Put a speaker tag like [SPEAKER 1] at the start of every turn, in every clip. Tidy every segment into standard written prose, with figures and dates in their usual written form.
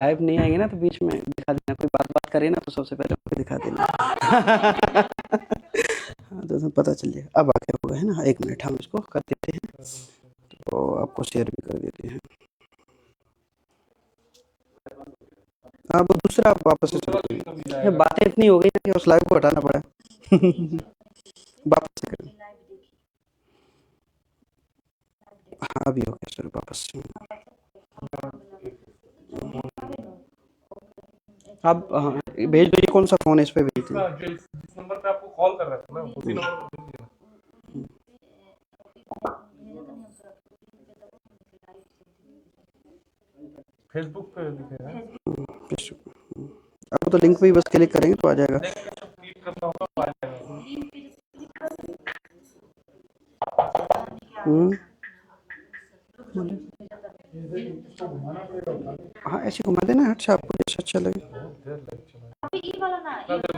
[SPEAKER 1] Live नहीं आएंगे ना तो बीच में दिखा देना, कोई बात बात करे ना तो सबसे पहले उसको दिखा देना। हाँ तो पता चल जाएगा। अब आगे होगा है ना, 1 मिनट हम इसको कर देते हैं तो आपको शेयर भी कर देते हैं। हाँ वो दूसरा आप वापस से चलो, बातें इतनी हो गई कि उस लाइव को हटाना पड़ा। वापस से करें। हाँ अभी हो गया सर, वापस से आप हाँ भेज दो। ये कौन सा फ़ोन है, इस पे भेज दो।
[SPEAKER 2] जिस नंबर पे आपको कॉल कर रहा था ना, उसी नंबर पे भेज देना। फेसबुक पे दिखेगा।
[SPEAKER 1] अब तो लिंक पे ही बस क्लिक करेंगे तो आ जाएगा।
[SPEAKER 2] क्लिक करना होगा तो आ जाएगा।
[SPEAKER 1] हाँ ऐसे घुमा देना, अच्छा आपको जैसा अच्छा लगे।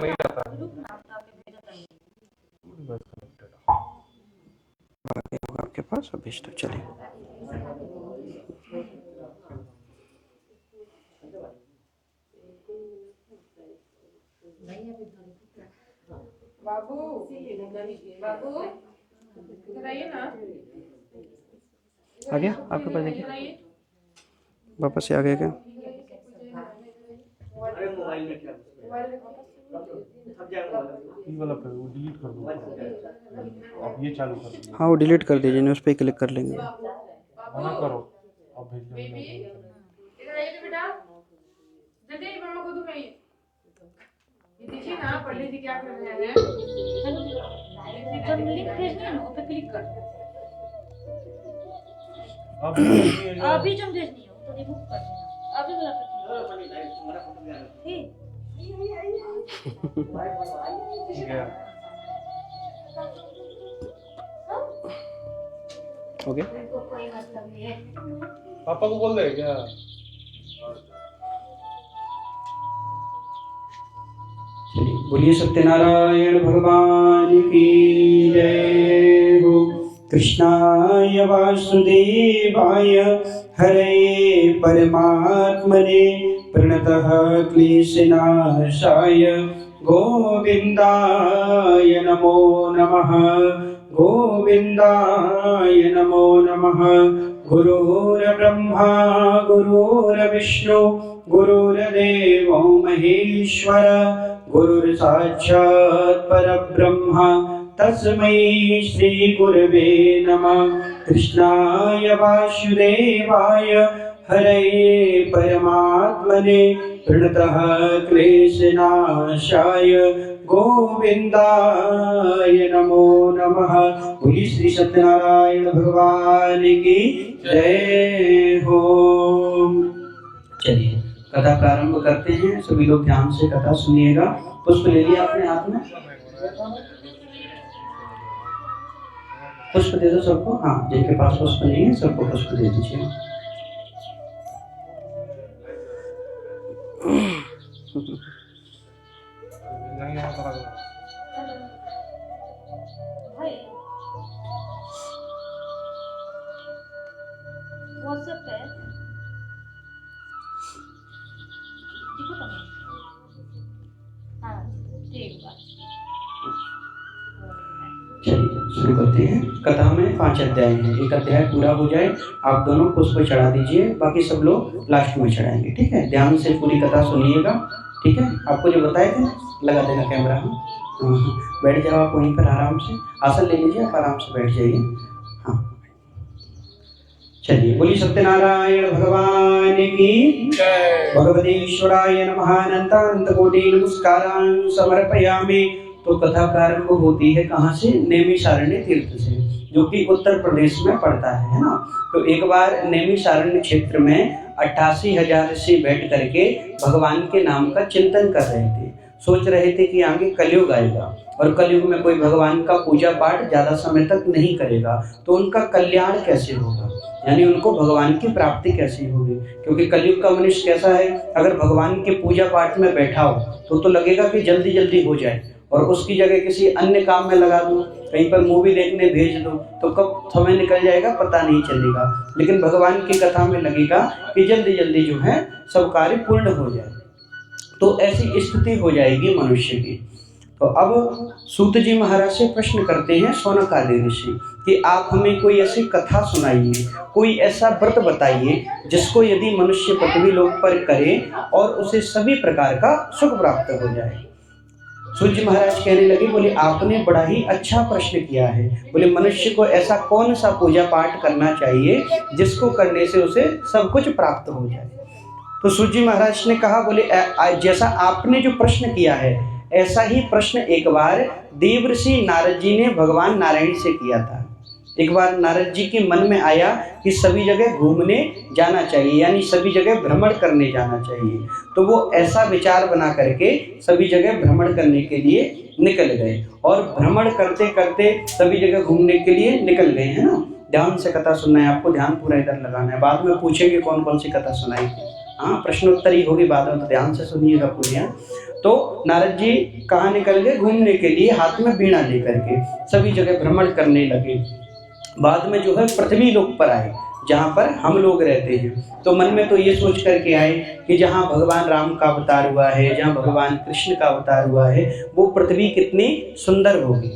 [SPEAKER 2] नहीं आता
[SPEAKER 1] होगा आपके पास, अब भेज दो। चलिए
[SPEAKER 3] बाबू बाबू इधर आइए ना।
[SPEAKER 1] आ गया आपके पास, देखिए वापस से आ गया क्या?
[SPEAKER 2] ये वाला पे वो डिलीट कर दो, अब ये चालू कर दो।
[SPEAKER 1] हाँ वो डिलीट कर दीजिए, उस पर क्लिक कर लेंगे।
[SPEAKER 2] मना करो, अब भेज दो।
[SPEAKER 3] इधर आइए तो बेटा, जल्दी मामा को दिखाइए। ये देखिए ना पंडित जी क्या कर रहे हैं। जब लिंक भेजना है ना उस पे क्लिक कर।
[SPEAKER 2] अभी
[SPEAKER 3] जब भेजनी हो तो रिमूव कर देना। अभी वाला पे
[SPEAKER 2] ठीक है।
[SPEAKER 1] हो गया।
[SPEAKER 2] पापा को बोल दे क्या?
[SPEAKER 1] चलिए बोलिए सत्यनारायण भगवान की जय हो। कृष्णाय वासुदेवाय हरे परमात्मने प्रणतः क्लेशनाशाय गोविन्दाय नमो नमः। गोविन्दाय नमो नमः। गुरुर्ब्रह्मा गुरुर्विष्णु गुरुर्देवो महेश्वर गुरुर्साक्षात् परब्रह्म तस्मै श्री गुरवे नमः। कृष्णाय वासुदेवाय हरे परमात्मने प्रणतः क्लेशनाशाय गोविन्दाय नमो नमः। बोलिए श्री सत्यनारायण भगवान की जय हो। चलिए कथा प्रारंभ करते हैं, सभी लोग ध्यान से कथा सुनिएगा। पुष्प ले लिया अपने हाथ में, पुष्प दे दो सबको। हाँ जिनके पास पुष्प नहीं है सबको पुष्प दे दीजिए। शुरू करते हैं। कथा में 5 अध्याय हैं, एक अध्याय पूरा हो जाए आप दोनों पुष्प चढ़ा दीजिए, बाकी सब लोग लास्ट में चढ़ाएंगे। ठीक है, ध्यान से पूरी कथा सुनिएगा। ठीक है, आपको जो बताए थे लगा देना कैमरा में। बैठ जाओ आप वहीं पर आराम से, आसन ले लीजिए, आप आराम से बैठ जाइए। हाँ चलिए बोलिए सत्यनारायण भगवान की जय। भगवतेश्वराय नमः। अनंत कोटि नमस्कारान् समर्पयामि। तो कथा प्रारंभ होती है कहाँ से? नैमिषारण्य तीर्थ से, जो कि उत्तर प्रदेश में पड़ता है ना। तो एक बार नैमिषारण्य क्षेत्र में 88,000 ऋषि बैठ करके भगवान के नाम का चिंतन कर रहे थे। सोच रहे थे कि आगे कलयुग आएगा और कलयुग में कोई भगवान का पूजा पाठ ज्यादा समय तक नहीं करेगा, तो उनका कल्याण कैसे होगा, यानी उनको भगवान की प्राप्ति कैसे होगी। क्योंकि कलयुग का मनुष्य कैसा है, अगर भगवान के पूजा पाठ में बैठा हो तो लगेगा कि जल्दी जल्दी हो जाए, और उसकी जगह किसी अन्य काम में लगा दूं, कहीं पर मूवी देखने भेज दूं, तो कब समय निकल जाएगा पता नहीं चलेगा। लेकिन भगवान की कथा में लगेगा कि जल्दी जल्दी जो है सब कार्य पूर्ण हो जाए। तो ऐसी स्थिति हो जाएगी मनुष्य की। तो अब सूत जी महाराज से प्रश्न करते हैं शौनकादि ऋषि कि आप हमें कोई ऐसी कथा सुनाइए, कोई ऐसा व्रत बताइए जिसको यदि मनुष्य पृथ्वी लोक पर करे और उसे सभी प्रकार का सुख प्राप्त हो जाए। सूत जी महाराज कहने लगे, बोले आपने बड़ा ही अच्छा प्रश्न किया है। बोले मनुष्य को ऐसा कौन सा पूजा पाठ करना चाहिए जिसको करने से उसे सब कुछ प्राप्त हो जाए। तो सूत जी महाराज ने कहा, बोले जैसा आपने जो प्रश्न किया है ऐसा ही प्रश्न एक बार देवर्षि नारद जी ने भगवान नारायण से किया था। एक बार नारद जी के मन में आया कि सभी जगह घूमने जाना चाहिए, यानी सभी जगह भ्रमण करने जाना चाहिए। तो वो ऐसा विचार बना करके सभी जगह भ्रमण करने के लिए निकल गए और भ्रमण करते करते सभी जगह घूमने के लिए निकल गए, है ना। ध्यान से कथा सुनना है आपको, ध्यान पूरा इधर लगाना है। बाद में पूछेंगे कौन कौन सी कथा सुनाई, हाँ प्रश्नोत्तरी होगी बाद में, तो ध्यान से सुनिएगा पूरी। तो नारद जी कहाँ निकल गए, घूमने के लिए, हाथ में वीणा लेकर के सभी जगह भ्रमण करने लगे। बाद में जो है पृथ्वी लोक पर आए जहाँ पर हम लोग रहते हैं। तो मन में तो ये सोच करके आए कि जहाँ भगवान राम का अवतार हुआ है, जहाँ भगवान कृष्ण का अवतार हुआ है, वो पृथ्वी कितनी सुंदर होगी।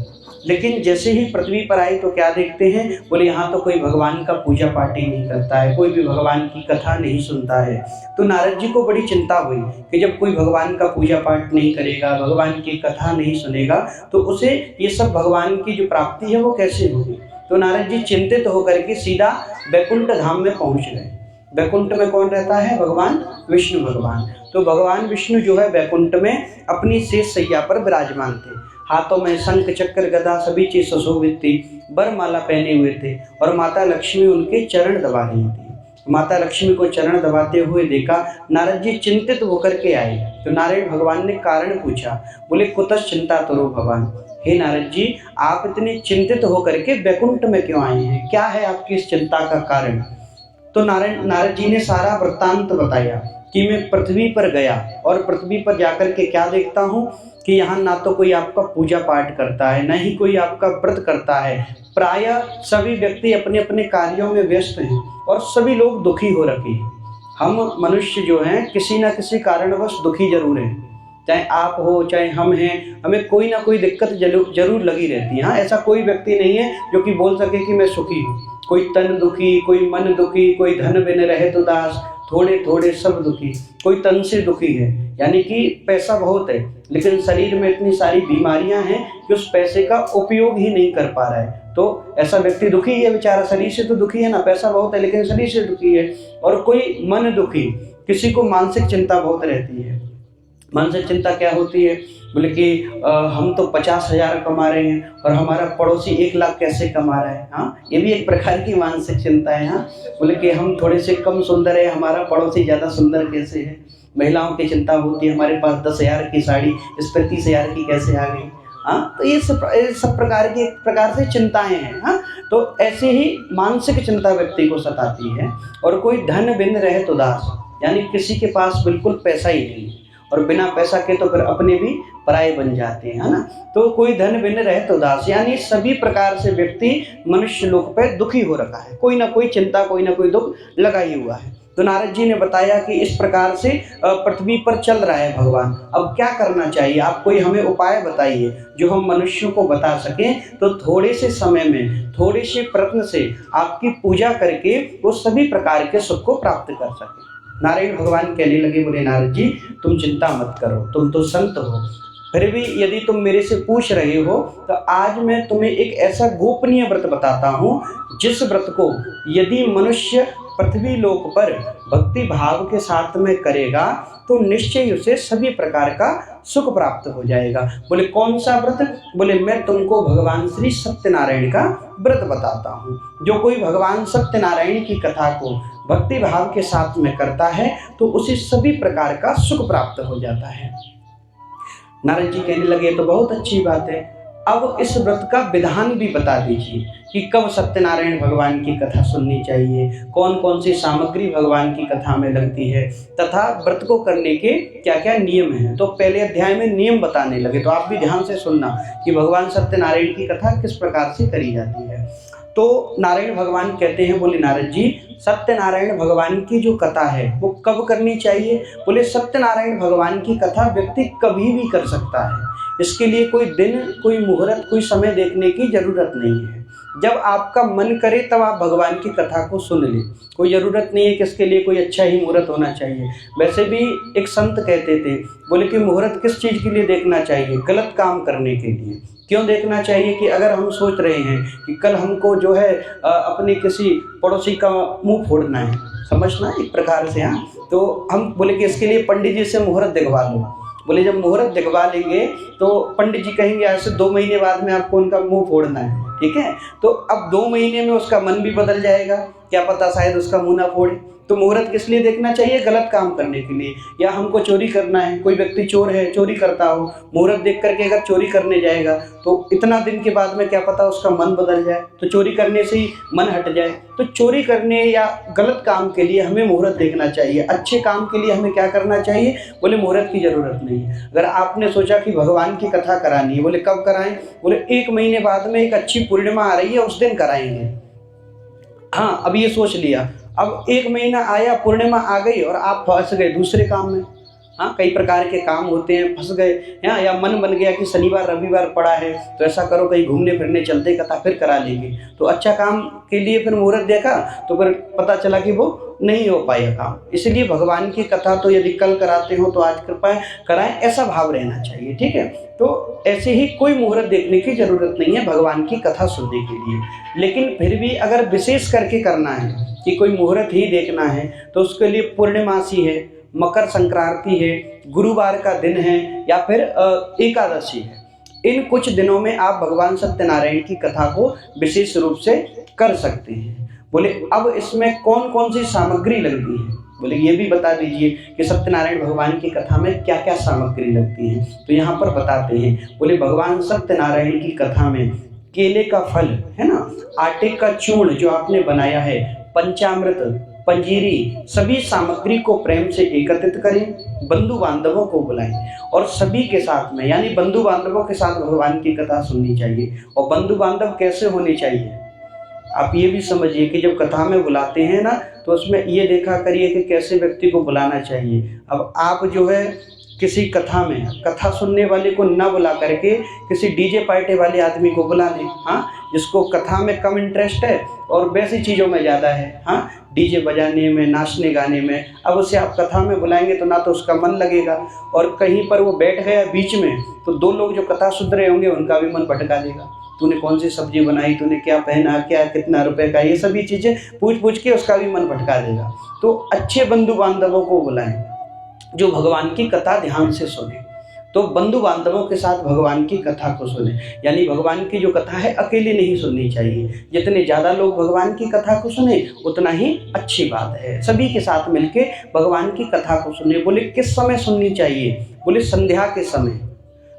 [SPEAKER 1] लेकिन जैसे ही पृथ्वी पर आए तो क्या देखते हैं, बोले यहाँ तो कोई भगवान का पूजा पाठ ही नहीं करता है, कोई भी भगवान की कथा नहीं सुनता है। तो नारद जी को बड़ी चिंता हुई कि जब कोई भगवान का पूजा पाठ नहीं करेगा, भगवान की कथा नहीं सुनेगा, तो उसे ये सब भगवान की जो प्राप्ति है वो कैसे होगी। तो नारद जी चिंतित होकर के सीधा वैकुंठ धाम में पहुंच गए। वैकुंठ में कौन रहता है, भगवान विष्णु भगवान। तो भगवान विष्णु जो है वैकुंठ में अपनी शेष शैया पर विराजमान थे। हाथों में शंख चक्र गदा सभी चीज सुशोभित थी, वरमाला पहने हुए थे और माता लक्ष्मी उनके चरण दबा रही थी। माता लक्ष्मी को चरण दबाते हुए देखा, नारद जी चिंतित होकर के आए। तो नारायण भगवान ने कारण पूछा, बोले कुतः चिंता तरो भगवान। हे नारद जी, आप इतने चिंतित होकर के वैकुंठ में क्यों आए हैं, क्या है आपकी इस चिंता का कारण। तो नारद जी ने सारा वृत्तांत बताया कि मैं पृथ्वी पर गया और पृथ्वी पर जाकर के क्या देखता हूँ कि यहाँ ना तो कोई आपका पूजा पाठ करता है, न ही कोई आपका व्रत करता है। प्रायः सभी व्यक्ति अपने अपने कार्यों में व्यस्त हैं और सभी लोग दुखी हो रखे हैं। हम मनुष्य जो हैं किसी न किसी कारणवश दुखी जरूर हैं, चाहे आप हो चाहे हम हैं, हमें कोई ना कोई दिक्कत जरूर लगी रहती है। हाँ, ऐसा कोई व्यक्ति नहीं है जो कि बोल सके कि मैं सुखी हूँ। कोई तन दुखी, कोई मन दुखी, कोई धन बिन रहे तो दास, थोड़े थोड़े सब दुखी। कोई तन से दुखी है, यानी कि पैसा बहुत है लेकिन शरीर में इतनी सारी बीमारियां हैं कि उस पैसे का उपयोग ही नहीं कर पा रहा है। तो ऐसा व्यक्ति दुखी है बेचारा, शरीर से तो दुखी है ना, पैसा बहुत है लेकिन शरीर से दुखी है। और कोई मन दुखी, किसी को मानसिक चिंता बहुत रहती है। मानसिक चिंता क्या होती है, बोले कि हम तो 50,000 कमा रहे हैं और हमारा पड़ोसी 1 लाख कैसे कमा रहा है। हाँ, ये भी एक प्रकार की मानसिक चिंता है। हाँ, बोले कि हम थोड़े से कम सुंदर है, हमारा पड़ोसी ज़्यादा सुंदर कैसे है। महिलाओं की चिंता होती है, हमारे पास 10,000 की साड़ी इस पर 30,000 की कैसे आ गई। हाँ, तो ये सब प्रकार की एक प्रकार से चिंताएं हैं। हाँ, तो ऐसे ही मानसिक चिंता व्यक्ति को सताती है। और कोई धन बिन रहे तो दास, यानी किसी के पास बिल्कुल पैसा ही नहीं और बिना पैसा के तो फिर अपने भी पराये बन जाते हैं, है ना। तो कोई धन बिन रहे तो दास, यानी सभी प्रकार से व्यक्ति मनुष्य लोक पर दुखी हो रखा है, कोई ना कोई चिंता, कोई ना कोई दुख लगा ही हुआ है। तो नारद जी ने बताया कि इस प्रकार से पृथ्वी पर चल रहा है भगवान, अब क्या करना चाहिए, आप कोई हमें उपाय बताइए जो हम मनुष्यों को बता सकें, तो थोड़े से समय में, थोड़े से प्रयत्न से आपकी पूजा करके वो सभी प्रकार के सुख को प्राप्त कर सके। नारायण भगवान कहने लगे, बोले नारद जी तुम चिंता मत करो, तुम तो संत हो, फिर भी यदि तुम मेरे से पूछ रहे हो तो आज मैं तुम्हें एक ऐसा गोपनीय व्रत बताता हूँ जिस व्रत को यदि मनुष्य पृथ्वी लोक पर भक्ति भाव के साथ में करेगा तो निश्चय उसे सभी प्रकार का सुख प्राप्त हो जाएगा। बोले कौन सा व्रत, बोले मैं तुमको भगवान श्री सत्यनारायण का व्रत बताता हूँ। जो कोई भगवान सत्यनारायण की कथा को भक्ति भाव के साथ में करता है तो उसे सभी प्रकार का सुख प्राप्त हो जाता है। नारद जी कहने लगे तो बहुत अच्छी बात है, अब इस व्रत का विधान भी बता दीजिए कि कब सत्यनारायण भगवान की कथा सुननी चाहिए, कौन कौन सी सामग्री भगवान की कथा में लगती है, तथा व्रत को करने के क्या क्या नियम हैं। तो पहले अध्याय में नियम बताने लगे, तो आप भी ध्यान से सुनना कि भगवान सत्यनारायण की कथा किस प्रकार से करी जाती है। तो नारायण भगवान कहते हैं, बोले नारद जी, सत्यनारायण भगवान की जो कथा है वो कब करनी चाहिए? बोले सत्यनारायण भगवान की कथा व्यक्ति कभी भी कर सकता है, इसके लिए कोई दिन, कोई मुहूर्त, कोई समय देखने की जरूरत नहीं है। जब आपका मन करे तब आप भगवान की कथा को सुन लें, कोई ज़रूरत नहीं है कि इसके लिए कोई अच्छा ही मुहूर्त होना चाहिए। वैसे भी एक संत कहते थे, बोले कि मुहूर्त किस चीज़ के लिए देखना चाहिए? गलत काम करने के लिए। क्यों देखना चाहिए? कि अगर हम सोच रहे हैं कि कल हमको जो है अपने किसी पड़ोसी का मुंह फोड़ना है, समझना एक प्रकार से, हाँ, तो हम बोले कि इसके लिए पंडित जी से मुहूर्त दिखवा लो। बोले जब मुहूर्त दिखवा लेंगे तो पंडित जी कहेंगे आज से 2 महीने बाद में आपको उनका मुंह फोड़ना है, ठीक है। तो अब 2 महीने में उसका मन भी बदल जाएगा, क्या पता शायद उसका मुंह ना फोड़े। तो मुहूर्त किस लिए देखना चाहिए? गलत काम करने के लिए। या हमको चोरी करना है, कोई व्यक्ति चोर है, चोरी करता हो, मुहूर्त देख करके अगर चोरी करने जाएगा तो इतना दिन के बाद में क्या पता उसका मन बदल जाए, तो चोरी करने से ही मन हट जाए। तो चोरी करने या गलत काम के लिए हमें मुहूर्त देखना चाहिए। अच्छे काम के लिए हमें क्या करना चाहिए? बोले मुहूर्त की ज़रूरत नहीं है। अगर आपने सोचा कि भगवान की कथा करानी है, बोले कब कराएं? बोले 1 महीने बाद में एक अच्छी पूर्णिमा आ रही है, उस दिन कराएंगे। हाँ, अब ये सोच लिया, अब 1 महीना आया, पूर्णिमा आ गई और आप फंस गए दूसरे काम में। हाँ, कई प्रकार के काम होते हैं, फंस गए, हाँ, या मन बन गया कि शनिवार रविवार पड़ा है तो ऐसा करो कहीं घूमने फिरने चलते, कथा फिर करा लेंगे। तो अच्छा काम के लिए फिर मुहूर्त देखा तो फिर पता चला कि वो नहीं हो पाया काम। इसलिए भगवान की कथा तो यदि कल कराते हो तो आज कृपया कराएं, ऐसा भाव रहना चाहिए, ठीक है। तो ऐसे ही कोई मुहूर्त देखने की जरूरत नहीं है भगवान की कथा सुनने के लिए। लेकिन फिर भी अगर विशेष करके करना है कि कोई मुहूर्त ही देखना है तो उसके लिए पूर्णिमासी है, मकर संक्रांति है, गुरुवार का दिन है, या फिर एकादशी है। इन कुछ दिनों में आप भगवान सत्यनारायण की कथा को विशेष रूप से कर सकते हैं। बोले अब इसमें कौन कौन सी सामग्री लगती है? बोले ये भी बता दीजिए कि सत्यनारायण भगवान की कथा में क्या क्या सामग्री लगती है। तो यहाँ पर बताते हैं, बोले भगवान सत्यनारायण की कथा में केले का फल है ना, आटे का चूर्ण जो आपने बनाया है, पंचामृत, पंजीरी, सभी सामग्री को प्रेम से एकत्रित करें, बंधु बांधवों को बुलाएं और सभी के साथ में, यानी बंधु बांधवों के साथ भगवान की कथा सुननी चाहिए। और बंधु बांधव कैसे होने चाहिए? आप ये भी समझिए कि जब कथा में बुलाते हैं ना तो उसमें ये देखा करिए कि कैसे व्यक्ति को बुलाना चाहिए। अब आप जो है किसी कथा में कथा सुनने वाले को न बुला करके किसी डीजे पार्टी वाले आदमी को बुला लें, हाँ, जिसको कथा में कम इंटरेस्ट है और वैसी चीज़ों में ज़्यादा है, हाँ, डीजे बजाने में, नाचने गाने में। अब उसे आप कथा में बुलाएंगे तो ना तो उसका मन लगेगा, और कहीं पर वो बैठ गया बीच में तो 2 लोग जो कथा सुन रहे होंगे उनका भी मन भटका देगा। तूने कौन सी सब्जी बनाई, तूने क्या पहना, क्या कितना रुपए का, ये सभी चीज़ें पूछ पूछ के उसका भी मन भटका देगा। तो अच्छे बंधु बांधवों को बुलाएं जो भगवान की कथा ध्यान से सुने। तो बंधु बांधवों के साथ भगवान की कथा को सुने, यानी भगवान की जो कथा है अकेले नहीं सुननी चाहिए। जितने ज़्यादा लोग भगवान की कथा को सुने उतना ही अच्छी बात है। सभी के साथ मिलके भगवान की कथा को सुने। बोले किस समय सुननी चाहिए? बोले संध्या के समय।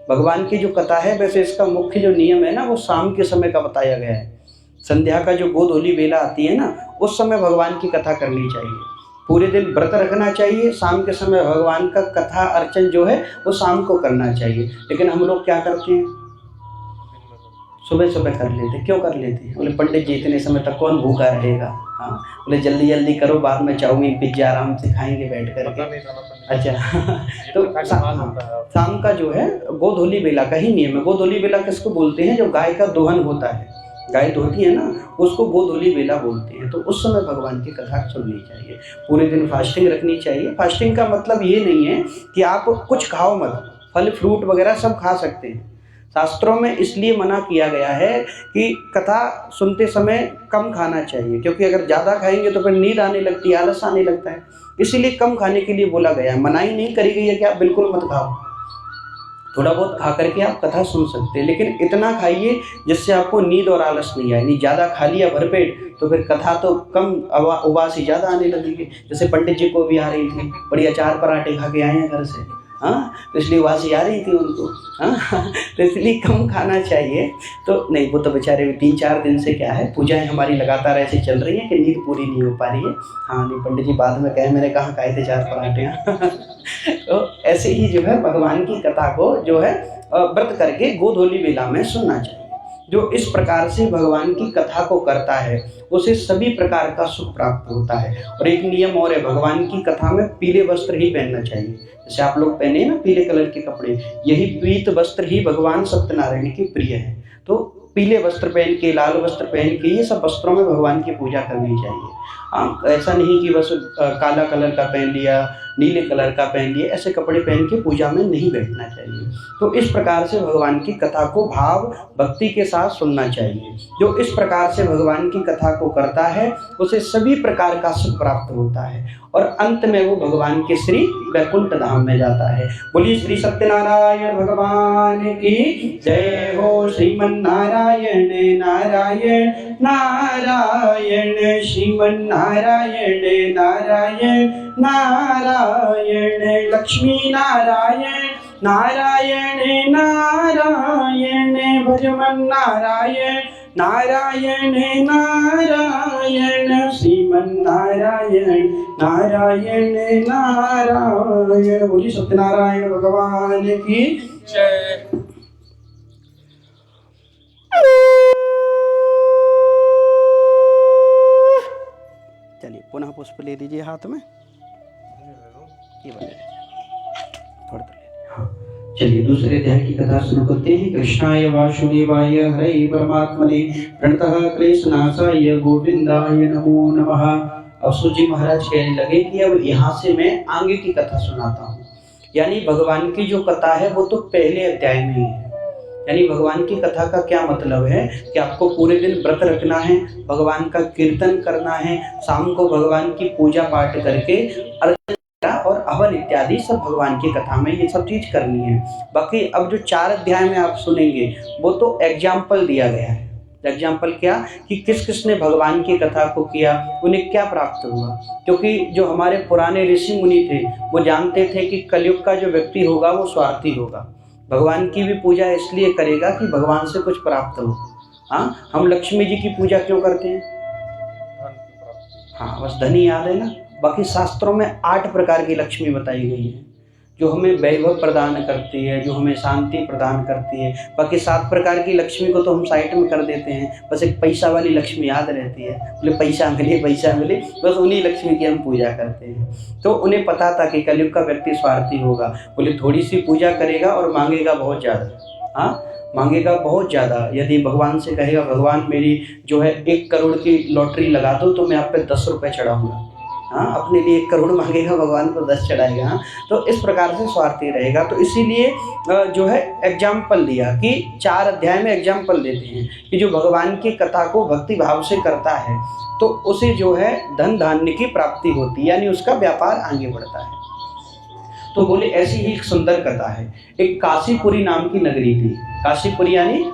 [SPEAKER 1] भगवान की जो कथा है, वैसे इसका मुख्य जो नियम है ना वो शाम के समय का बताया गया है। संध्या का जो गोधूली बेला आती है ना, उस समय भगवान की कथा करनी चाहिए। पूरे दिन व्रत रखना चाहिए, शाम के समय भगवान का कथा अर्चन जो है वो शाम को करना चाहिए। लेकिन हम लोग क्या करते हैं, सुबह सुबह कर लेते। क्यों कर लेते हैं? बोले पंडित जी इतने समय तक कौन भूखा रहेगा, हाँ, बोले जल्दी जल्दी करो, बाद में चाउमीन पिज्जा आराम से खाएंगे बैठ करके। अच्छा तो शाम का जो है गोधूली बेला का ही नियम है। गोधूली बेला किसको बोलते हैं? जो गाय का दोहन होता है, गाय धोती है ना, उसको गोधूली बेला बोलते हैं। तो उस समय भगवान की कथा सुननी चाहिए। पूरे दिन फास्टिंग रखनी चाहिए। फास्टिंग का मतलब ये नहीं है कि आप कुछ खाओ मत, फल फ्रूट वगैरह सब खा सकते हैं। शास्त्रों में इसलिए मना किया गया है कि कथा सुनते समय कम खाना चाहिए, क्योंकि अगर ज़्यादा खाएंगे तो फिर नींद आने लगती है, आलस आने लगता है। इसीलिए कम खाने के लिए बोला गया है। मनाही नहीं करी गई है कि आप बिल्कुल मत खाओ, थोड़ा बहुत खा करके आप कथा सुन सकते हैं, लेकिन इतना खाइए जिससे आपको नींद और आलस नहीं आए। नहीं ज़्यादा खा लिया भरपेट तो फिर कथा तो कम, उबासी ज़्यादा आने लगेगी। जैसे पंडित जी को भी आ रही थी, बढ़िया 4 पराठे खा के आए हैं घर से, हाँ, तो इसलिए वासी आ रही थी उनको। हाँ, तो इसलिए कम खाना चाहिए। तो नहीं, वो तो बेचारे 3-4 दिन से क्या है, पूजाएं हमारी लगातार ऐसे चल रही हैं कि नींद पूरी नहीं हो पा रही है। हाँ नहीं, पंडित जी बाद में कहे मैंने कहाँ खाए थे 4 पराठे। तो ऐसे ही जो है भगवान की कथा को जो है व्रत करके गोधूली बेला में सुनना चाहिए। जो इस प्रकार से भगवान की कथा को करता है उसे सभी प्रकार का सुख प्राप्त होता है। और एक नियम और है, भगवान की कथा में पीले वस्त्र ही पहनना चाहिए। जैसे आप लोग पहने ना पीले कलर के कपड़े, यही पीत वस्त्र ही भगवान सत्यनारायण के प्रिय है। तो पीले वस्त्र पहन के, लाल वस्त्र पहन के, ये सब वस्त्रों में भगवान की पूजा करनी चाहिए। ऐसा नहीं कि बस काला कलर का पहन लिया, नीले कलर का पहन लिया, ऐसे कपड़े पहन के पूजा में नहीं बैठना चाहिए। तो इस प्रकार से भगवान की कथा को भाव भक्ति के साथ सुनना चाहिए। जो इस प्रकार से भगवान की कथा को करता है उसे सभी प्रकार का सुख प्राप्त होता है और अंत में वो भगवान के श्री वैकुंठ धाम में जाता है। बोलिए श्री सत्यनारायण भगवान की जय हो। श्रीमन्नारायण नारायण नारायण, श्रीमन्नारायण नारायण नारायण, लक्ष्मी नारायण नारायण नारायण, भजमन नारायण नारायण नारायण, श्रीमन नारायण नारायण नारायण। बोलिए सत्यनारायण भगवान की जय। चलिए पुनः पुष्प ले लीजिए हाथ में, ये वाले थोड़ा तो ले। हाँ चलिए दूसरे अध्याय की कथा शुरू करते हैं। कृष्णाय वासुदेवाय हरे परमात्मने प्रणतः क्लेशनाशाय गोविंदाय नमो नमः। अब सूजी महाराज कहने लगे कि अब यहाँ से मैं आगे की कथा सुनाता हूँ। यानी भगवान की जो कथा है वो तो पहले अध्याय में ही है। यानी भगवान की कथा का क्या मतलब है कि आपको पूरे दिन व्रत रखना है, भगवान का कीर्तन करना है, शाम को भगवान की पूजा पाठ करके अर्चना और हवन इत्यादि सब भगवान की कथा में ये सब चीज करनी है। बाकी अब जो 4 अध्याय में आप सुनेंगे वो तो एग्जाम्पल दिया गया है। एग्जाम्पल क्या कि किस किसने भगवान की कथा को किया, उन्हें क्या प्राप्त हुआ। क्योंकि जो हमारे पुराने ऋषि मुनि थे वो जानते थे कि कलयुग का जो व्यक्ति होगा वो स्वार्थी होगा, भगवान की भी पूजा इसलिए करेगा कि भगवान से कुछ प्राप्त हो। हाँ, हम लक्ष्मी जी की पूजा क्यों करते हैं? हाँ, बस धन ही याद है ना। बाकी शास्त्रों में 8 प्रकार की लक्ष्मी बताई गई है जो हमें वैभव प्रदान करती है, जो हमें शांति प्रदान करती है। बाकी 7 प्रकार की लक्ष्मी को तो हम साइड में कर देते हैं, बस एक पैसा वाली लक्ष्मी याद रहती है, बोले पैसा मिले, बस उन्हीं लक्ष्मी की हम पूजा करते हैं। तो उन्हें पता था कि कलयुग का व्यक्ति स्वार्थी होगा, बोले थोड़ी सी पूजा करेगा और मांगेगा बहुत ज़्यादा। हाँ, मांगेगा बहुत ज़्यादा। यदि भगवान से कहेगा भगवान मेरी जो है 1 करोड़ की लॉटरी लगा दो तो मैं आप पे 10 रुपये चढ़ाऊँगा, हाँ, अपने लिए 1 करोड़ मांगेगा, भगवान को 10 चढ़ाएगा। हाँ, तो इस प्रकार से स्वार्थी रहेगा। तो इसीलिए जो है एग्जाम्पल दिया कि 4 अध्याय में एग्जाम्पल देते हैं कि जो भगवान की कथा को भक्ति भाव से करता है तो उसे जो है धन धान्य की प्राप्ति होती है, यानी उसका व्यापार आगे बढ़ता है। तो बोले ऐसी ही एक सुंदर कथा है। एक काशीपुरी नाम की नगरी थी। काशीपुरी यानी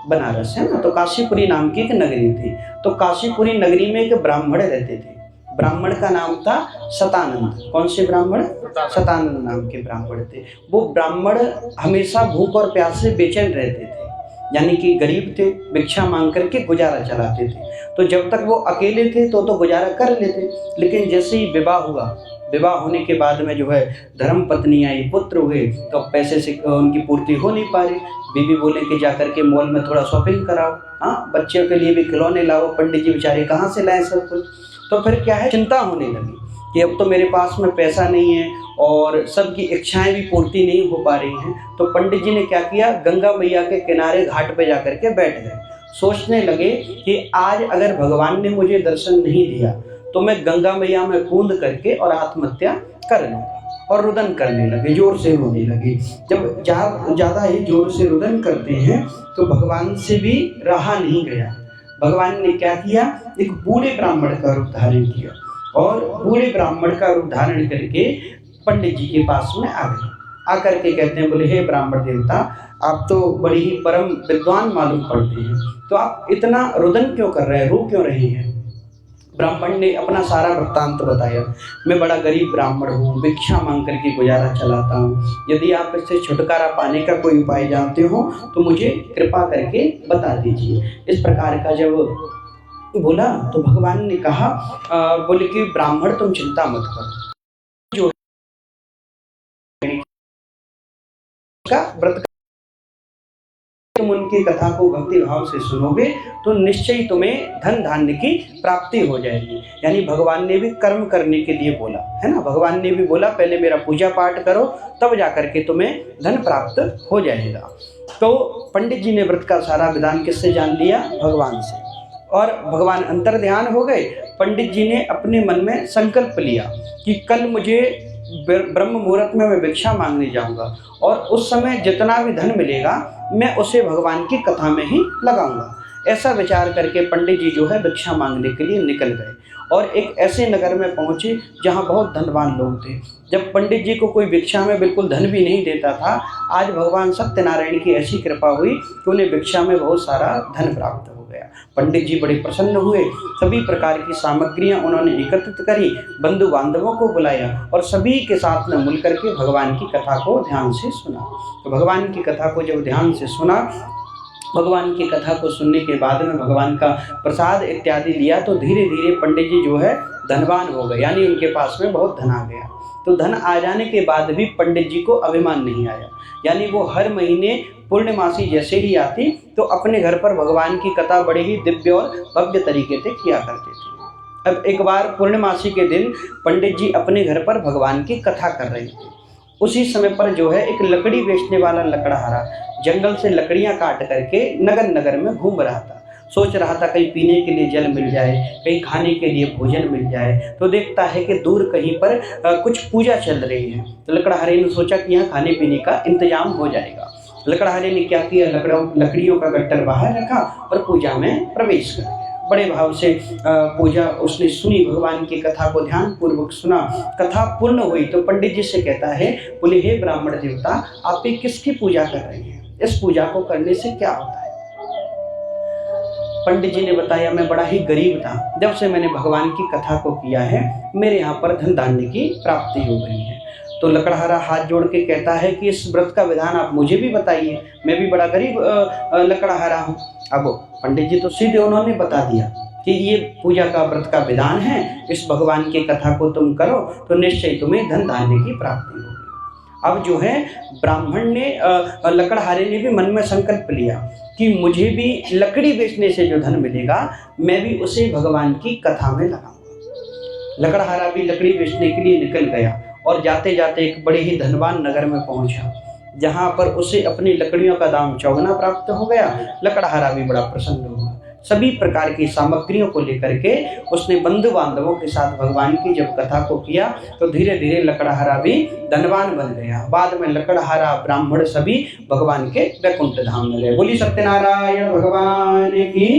[SPEAKER 1] बनारस है ना, तो काशीपुरी नाम की एक नगरी थी। तो काशीपुरी नगरी में एक ब्राह्मण रहते थे। ब्राह्मण का नाम था शतानंद। कौन से ब्राह्मण? शतानंद नाम के ब्राह्मण थे। वो ब्राह्मण हमेशा भूख और प्यास से बेचैन रहते थे, यानी कि गरीब थे, भिक्षा मांग करके गुजारा चलाते थे। तो जब तक वो अकेले थे तो गुजारा कर लेते, लेकिन जैसे ही विवाह हुआ, विवाह होने के बाद में जो है धर्म पत्नी आई, पुत्र हुए, तो पैसे से उनकी पूर्ति हो नहीं पा रही। बीवी बोले कि जा करके मॉल में थोड़ा शॉपिंग कराओ, हाँ, बच्चों के लिए भी खिलौने लाओ। पंडित जी बेचारे कहाँ से लाएं सब कुछ। तो फिर क्या है, चिंता होने लगी कि अब तो मेरे पास में पैसा नहीं है और सबकी इच्छाएं भी पूर्ति नहीं हो पा रही हैं। तो पंडित जी ने क्या किया, गंगा मैया के किनारे घाट पे जाकर के बैठ गए। सोचने लगे कि आज अगर भगवान ने मुझे दर्शन नहीं दिया तो मैं गंगा मैया में कूद करके और आत्महत्या कर लूँगा। और रुदन करने लगे, जोर से रोने लगे। जब ज़्यादा ही जोर से रुदन करते हैं तो भगवान से भी रहा नहीं गया। भगवान ने क्या किया, एक बूढ़े ब्राह्मण का रूप धारण किया और बूढ़े ब्राह्मण का रूप धारण करके पंडित जी के पास में आ गए। आकर के कहते हैं, बोले हे ब्राह्मण देवता, आप तो बड़ी ही परम विद्वान मालूम पड़ते हैं, तो आप इतना रुदन क्यों कर रहे हैं, रो क्यों रहे हैं? ब्राह्मण ने अपना सारा वृत्तांत बताया। मैं बड़ा गरीब ब्राह्मण हूँ, भिक्षा मांग करके गुजारा चलाता हूँ। यदि आप इससे छुटकारा पाने का कोई उपाय जानते हो तो मुझे कृपा करके बता दीजिए। इस प्रकार का जब बोला तो भगवान ने कहा बोले कि ब्राह्मण तुम चिंता मत करो, जो का व्रत तुम उनकी कथा को भक्ति भाव से सुनोगे तो निश्चय तुम्हें धन धान्य की प्राप्ति हो जाएगी। यानी भगवान ने भी कर्म करने के लिए बोला है ना। भगवान ने भी बोला पहले मेरा पूजा पाठ करो तब जाकर के तुम्हें धन प्राप्त हो जाएगा। तो पंडित जी ने व्रत का सारा विधान किससे जान लिया? भगवान से। और भगवान अंतर ध्यान हो गए। पंडित जी ने अपने मन में संकल्प लिया कि कल मुझे ब्रह्म मुहूर्त में मैं भिक्षा मांगने जाऊंगा और उस समय जितना भी धन मिलेगा मैं उसे भगवान की कथा में ही लगाऊंगा। ऐसा विचार करके पंडित जी जो है भिक्षा मांगने के लिए निकल गए और एक ऐसे नगर में पहुंचे जहां बहुत धनवान लोग थे। जब पंडित जी को कोई भिक्षा में बिल्कुल धन भी नहीं देता था, आज भगवान सत्यनारायण की ऐसी कृपा हुई कि उन्हें भिक्षा में बहुत सारा धन प्राप्त हो गया। पंडित जी बड़े प्रसन्न हुए, सभी प्रकार की सामग्रियां उन्होंने एकत्रित करी, बंधु बांधवों को बुलाया और सभी के साथ में मिल करके भगवान की कथा को ध्यान से सुना। तो भगवान की कथा को जब ध्यान से सुना, भगवान की कथा को सुनने के बाद में भगवान का प्रसाद इत्यादि लिया तो धीरे धीरे पंडित जी जो है धनवान हो गए, यानी उनके पास में बहुत धन आ गया। तो धन आ जाने के बाद भी पंडित जी को अभिमान नहीं आया, यानी वो हर महीने पूर्णमासी जैसे ही आती तो अपने घर पर भगवान की कथा बड़े ही दिव्य और भव्य तरीके से किया करते थे। अब एक बार पूर्णमासी के दिन पंडित जी अपने घर पर भगवान की कथा कर रहे थे। उसी समय पर जो है एक लकड़ी बेचने वाला लकड़हारा जंगल से लकड़ियां काट करके नगर नगर में घूम रहा था। सोच रहा था कहीं पीने के लिए जल मिल जाए, कहीं खाने के लिए भोजन मिल जाए। तो देखता है कि दूर कहीं पर कुछ पूजा चल रही है। तो लकड़हारे ने सोचा कि यहाँ खाने पीने का इंतजाम हो जाएगा। लकड़हारे ने क्या किया, लकड़ियों का गट्टर बाहर रखा और पूजा में प्रवेश कर गया। बड़े भाव से पूजा उसने सुनी, भगवान की कथा को ध्यान पूर्वक सुना। कथा पूर्ण हुई तो पंडित जी से कहता है, बोले हे ब्राह्मण देवता, आप ये किसकी पूजा कर रहे हैं? इस पूजा को करने से क्या होता है? पंडित जी ने बताया, मैं बड़ा ही गरीब था, जब से मैंने भगवान की कथा को किया है मेरे यहाँ पर धन धान्य की प्राप्ति हो गई है। तो लकड़हारा हाथ जोड़ के कहता है कि इस व्रत का विधान आप मुझे भी बताइए, मैं भी बड़ा गरीब लकड़हारा हूँ। अब पंडित जी तो सीधे उन्होंने बता दिया कि ये पूजा का व्रत का विधान है, इस भगवान की कथा को तुम करो तो निश्चय तुम्हें धन धान्य की प्राप्ति होगी। अब जो है ब्राह्मण ने लकड़हारे ने भी मन में संकल्प लिया कि मुझे भी लकड़ी बेचने से जो धन मिलेगा मैं भी उसे भगवान की कथा में लगाऊंगा। लकड़हारा भी लकड़ी बेचने के लिए निकल गया और जाते जाते एक बड़े ही धनवान नगर में पहुंचा, जहां पर उसे अपनी लकड़ियों का दाम चौगुना प्राप्त हो गया। लकड़हारा भी बड़ा प्रसन्न हुआ। सभी प्रकार की सामग्रियों को लेकर के उसने बंधु बांधवों के साथ भगवान की जब कथा को किया तो धीरे धीरे लकड़हारा भी धनवान बन गया। बाद में लकड़हारा ब्राह्मण सभी भगवान के वैकुंठ धाम में गए। बोली सत्यनारायण भगवान की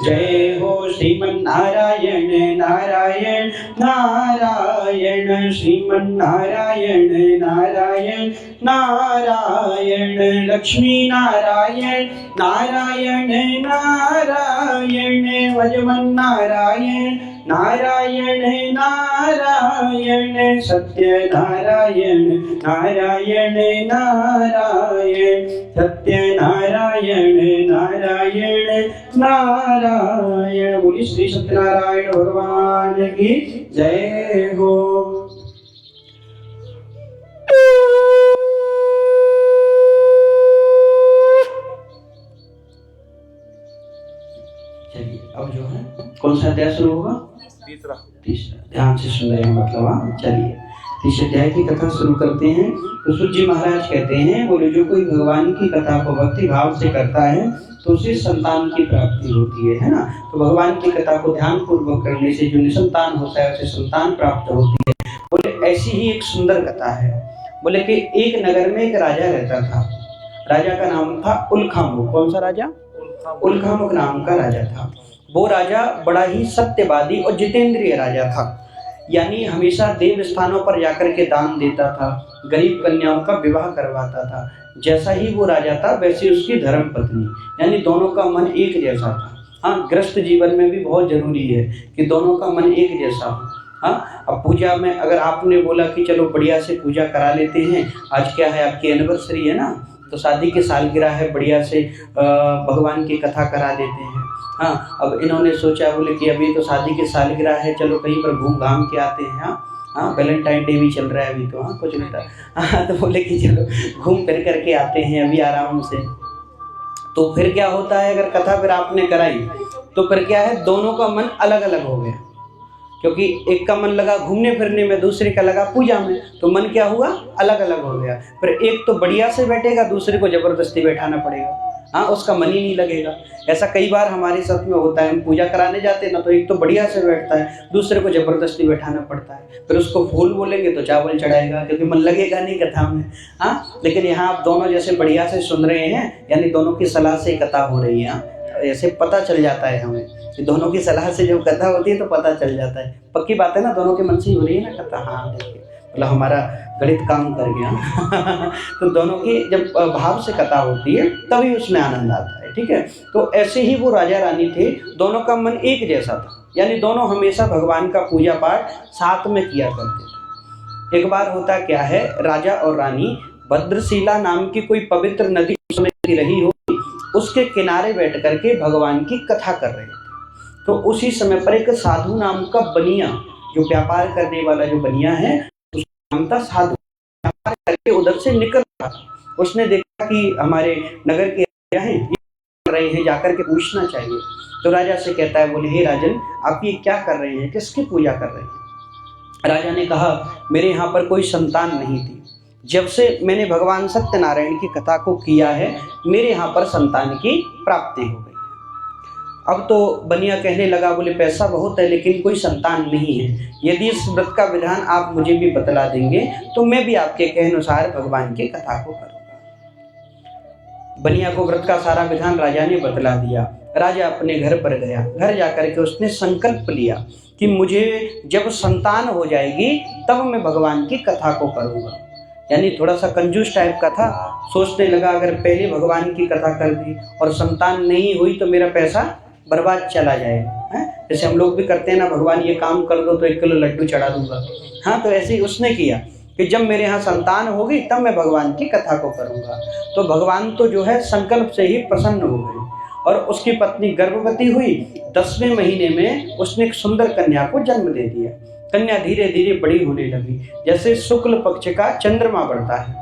[SPEAKER 1] जय हो। श्रीमन्नारायण नारायण नारायण, श्रीमन्नारायण नारायण नारायण, लक्ष्मी नारायण नारायण नारायण, वजमन नारायण नारायण नारायण, सत्य नारायण नारायण नारायण, सत्य नारायण नारायण नारायण। बोली श्री सत्यनारायण भगवान की जय हो। चलिए अब जो है कौन सा अध्याय शुरू होगा? तीसरा। ध्यान से सुन रहे हैं मतलब। चलिए तीसरे अध्याय की कथा शुरू करते हैं। तो सूत जी महाराज कहते हैं, बोले जो कोई भगवान की कथा को भक्ति भाव से करता है तो उसे संतान की प्राप्ति होती है ना। तो भगवान की कथा को ध्यान पूर्वक करने से जो निसंतान होता है उसे संतान प्राप्त होती है। बोले ऐसी ही एक सुंदर कथा है। बोले कि एक नगर में एक राजा रहता था। राजा का नाम था उल्खामुख। कौन सा राजा? उल्खामुख नाम का राजा था। वो राजा बड़ा ही सत्यवादी और जितेंद्रिय राजा था, यानी हमेशा देव स्थानों पर जाकर के दान देता था, गरीब कन्याओं का विवाह करवाता था। जैसा ही वो राजा था वैसे उसकी धर्म पत्नी, यानी दोनों का मन एक जैसा था। हाँ, गृहस्थ जीवन में भी बहुत जरूरी है कि दोनों का मन एक जैसा हो। हाँ, अब पूजा में अगर आपने बोला कि चलो बढ़िया से पूजा करा लेते हैं, आज क्या है आपकी एनिवर्सरी है ना, तो शादी की सालगिरह है, बढ़िया से भगवान की कथा करा देते हैं। हाँ, अब इन्होंने सोचा बोले कि अभी तो शादी की सालगिरह है, चलो कहीं पर घूम घाम के आते हैं। हाँ, वैलेंटाइन डे भी चल रहा है अभी तो, हाँ कुछ नहीं था। हाँ, तो बोले कि चलो घूम फिर करके आते हैं अभी आराम से। तो फिर क्या होता है, अगर कथा फिर आपने कराई तो फिर क्या है, दोनों का मन अलग अलग हो गया, क्योंकि एक का मन लगा घूमने फिरने में, दूसरे का लगा पूजा में, तो मन क्या हुआ, अलग अलग हो गया। फिर एक तो बढ़िया से बैठेगा, दूसरे को जबरदस्ती बैठाना पड़ेगा। हाँ, उसका मन ही नहीं लगेगा। ऐसा कई बार हमारे साथ में होता है, हम पूजा कराने जाते हैं ना, तो एक तो बढ़िया से बैठता है, दूसरे को जबरदस्ती बैठाना पड़ता है। फिर उसको फूल बोलेंगे तो चावल चढ़ाएगा, क्योंकि मन लगेगा नहीं कथा में। हाँ, लेकिन यहाँ आप दोनों जैसे बढ़िया से सुन रहे हैं, यानी दोनों की सलाह से कथा हो रही है। ऐसे पता चल जाता है हमें कि दोनों की सलाह से जब कथा होती है तो पता चल जाता है। पक्की बात है ना, दोनों के मन से ही हो रही है ना कथा। हाँ, देखिए मतलब हमारा गणित काम कर गया। तो दोनों की जब भाव से कथा होती है तभी उसमें आनंद आता है। ठीक है, तो ऐसे ही वो राजा रानी थे, दोनों का मन एक जैसा था, यानी दोनों हमेशा भगवान का पूजा पाठ साथ में किया करते थे। एक बार होता क्या है, राजा और रानी भद्रशिला नाम की कोई पवित्र नदी उस समय की रही हो, उसके किनारे बैठ करके भगवान की कथा कर रहे थे। तो उसी समय पर एक साधु नाम का बनिया, जो व्यापार करने वाला जो बनिया है, उसका नाम था साधु, व्यापार करके उधर से निकल रहा था। उसने देखा कि हमारे नगर के राजा हैं, ये कर रहे हैं, जाकर के पूछना चाहिए। तो राजा से कहता है, बोले हे राजन, आप ये क्या कर रहे हैं, किसकी पूजा कर रहे हैं? राजा ने कहा, मेरे यहाँ पर कोई संतान नहीं थी, जब से मैंने भगवान सत्यनारायण की कथा को किया है, मेरे यहाँ पर संतान की प्राप्ति हो गई है। अब तो बनिया कहने लगा, बोले पैसा बहुत है लेकिन कोई संतान नहीं है, यदि इस व्रत का विधान आप मुझे भी बतला देंगे तो मैं भी आपके कहे अनुसार भगवान की कथा को करूँगा। बनिया को व्रत का सारा विधान राजा ने बतला दिया। राजा अपने घर पर गया, घर जाकर के उसने संकल्प लिया कि मुझे जब संतान हो जाएगी तब मैं भगवान की कथा को करूँगा। यानी थोड़ा सा कंजूस टाइप का था, सोचने लगा अगर पहले भगवान की कथा कर दी और संतान नहीं हुई तो मेरा पैसा बर्बाद चला जाएगा। है, जैसे हम लोग भी करते हैं ना, भगवान ये काम कर दो तो 1 किलो लड्डू चढ़ा दूंगा। हाँ, तो ऐसे ही उसने किया कि जब मेरे यहाँ संतान होगी तब मैं भगवान की कथा को करूँगा। तो भगवान तो जो है संकल्प से ही प्रसन्न हो गए और उसकी पत्नी गर्भवती हुई। 10वें महीने में उसने एक सुंदर कन्या को जन्म दे दिया। कन्या धीरे धीरे बड़ी होने लगी, जैसे शुक्ल पक्ष का चंद्रमा बढ़ता है।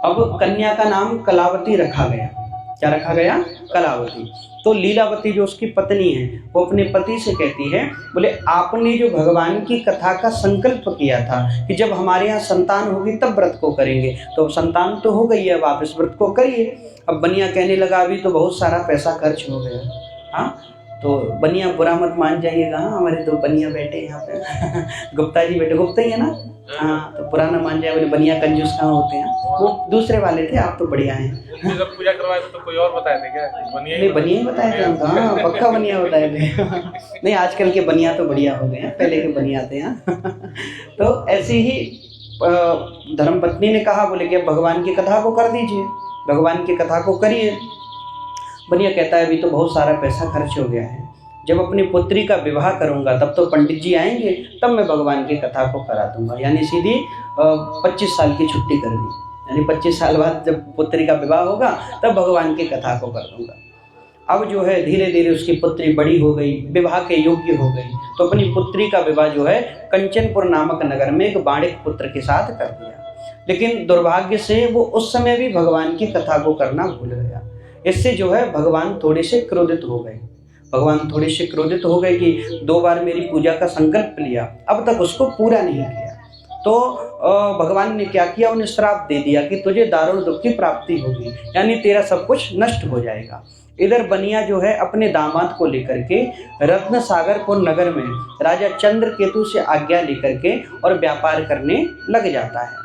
[SPEAKER 1] अब कन्या का नाम कलावती रखा गया। क्या रखा गया? कलावती। तो लीलावती जो उसकी पत्नी है, वो अपने पति से कहती है, बोले आपने जो भगवान की कथा का संकल्प किया था कि जब हमारे यहाँ संतान होगी तब व्रत को करेंगे, तो अब संतान तो हो गई है, अब आप इस व्रत को करिए। अब बनिया कहने लगा, अभी तो बहुत सारा पैसा खर्च हो गया। हाँ, तो बनिया बुरा मत मान जाइएगा, हमारे 2 बनिया बैठे यहाँ पे। गुप्ता जी बैठे, गुप्ता ही है ना? हाँ, तो पुराना ना मान जाए, बोले बनिया कंजूस कहाँ होते हैं, वो दूसरे वाले थे, आप तो बढ़िया हैं।
[SPEAKER 2] जब पूजा करवाए थे तो कोई और बताए थे क्या?
[SPEAKER 1] नहीं, बनिया ही बताए थे हमको। हाँ, पक्का बनिया बताए थे। नहीं, आजकल के बनिया तो बढ़िया हो गए हैं, पहले के बनिया थे। तो ऐसे ही धर्मपत्नी ने कहा, बोले कि भगवान की कथा को कर दीजिए, भगवान की कथा को करिए। बनिया कहता है, अभी तो बहुत सारा पैसा खर्च हो गया है, जब अपनी पुत्री का विवाह करूंगा तब तो पंडित जी आएंगे, तब मैं भगवान की कथा को करा दूंगा। यानी सीधी 25 साल की छुट्टी कर दी, यानी 25 साल बाद जब पुत्री का विवाह होगा तब भगवान की कथा को कर दूंगा। अब जो है धीरे धीरे उसकी पुत्री बड़ी हो गई, विवाह के योग्य हो गई, तो अपनी पुत्री का विवाह जो है कंचनपुर नामक नगर में एक बाणिक पुत्र के साथ कर दिया। लेकिन दुर्भाग्य से वो उस समय भी भगवान की कथा को करना भूल गया। इससे जो है भगवान थोड़े से क्रोधित हो गए। भगवान थोड़े से क्रोधित हो गए कि 2 बार मेरी पूजा का संकल्प लिया, अब तक उसको पूरा नहीं किया। तो भगवान ने क्या किया, उन्हें श्राप दे दिया कि तुझे दारुण दुख की प्राप्ति होगी, यानी तेरा सब कुछ नष्ट हो जाएगा। इधर बनिया जो है अपने दामाद को लेकर के रत्न सागरपुर नगर में राजा चंद्रकेतु से आज्ञा लेकर के और व्यापार करने लग जाता है।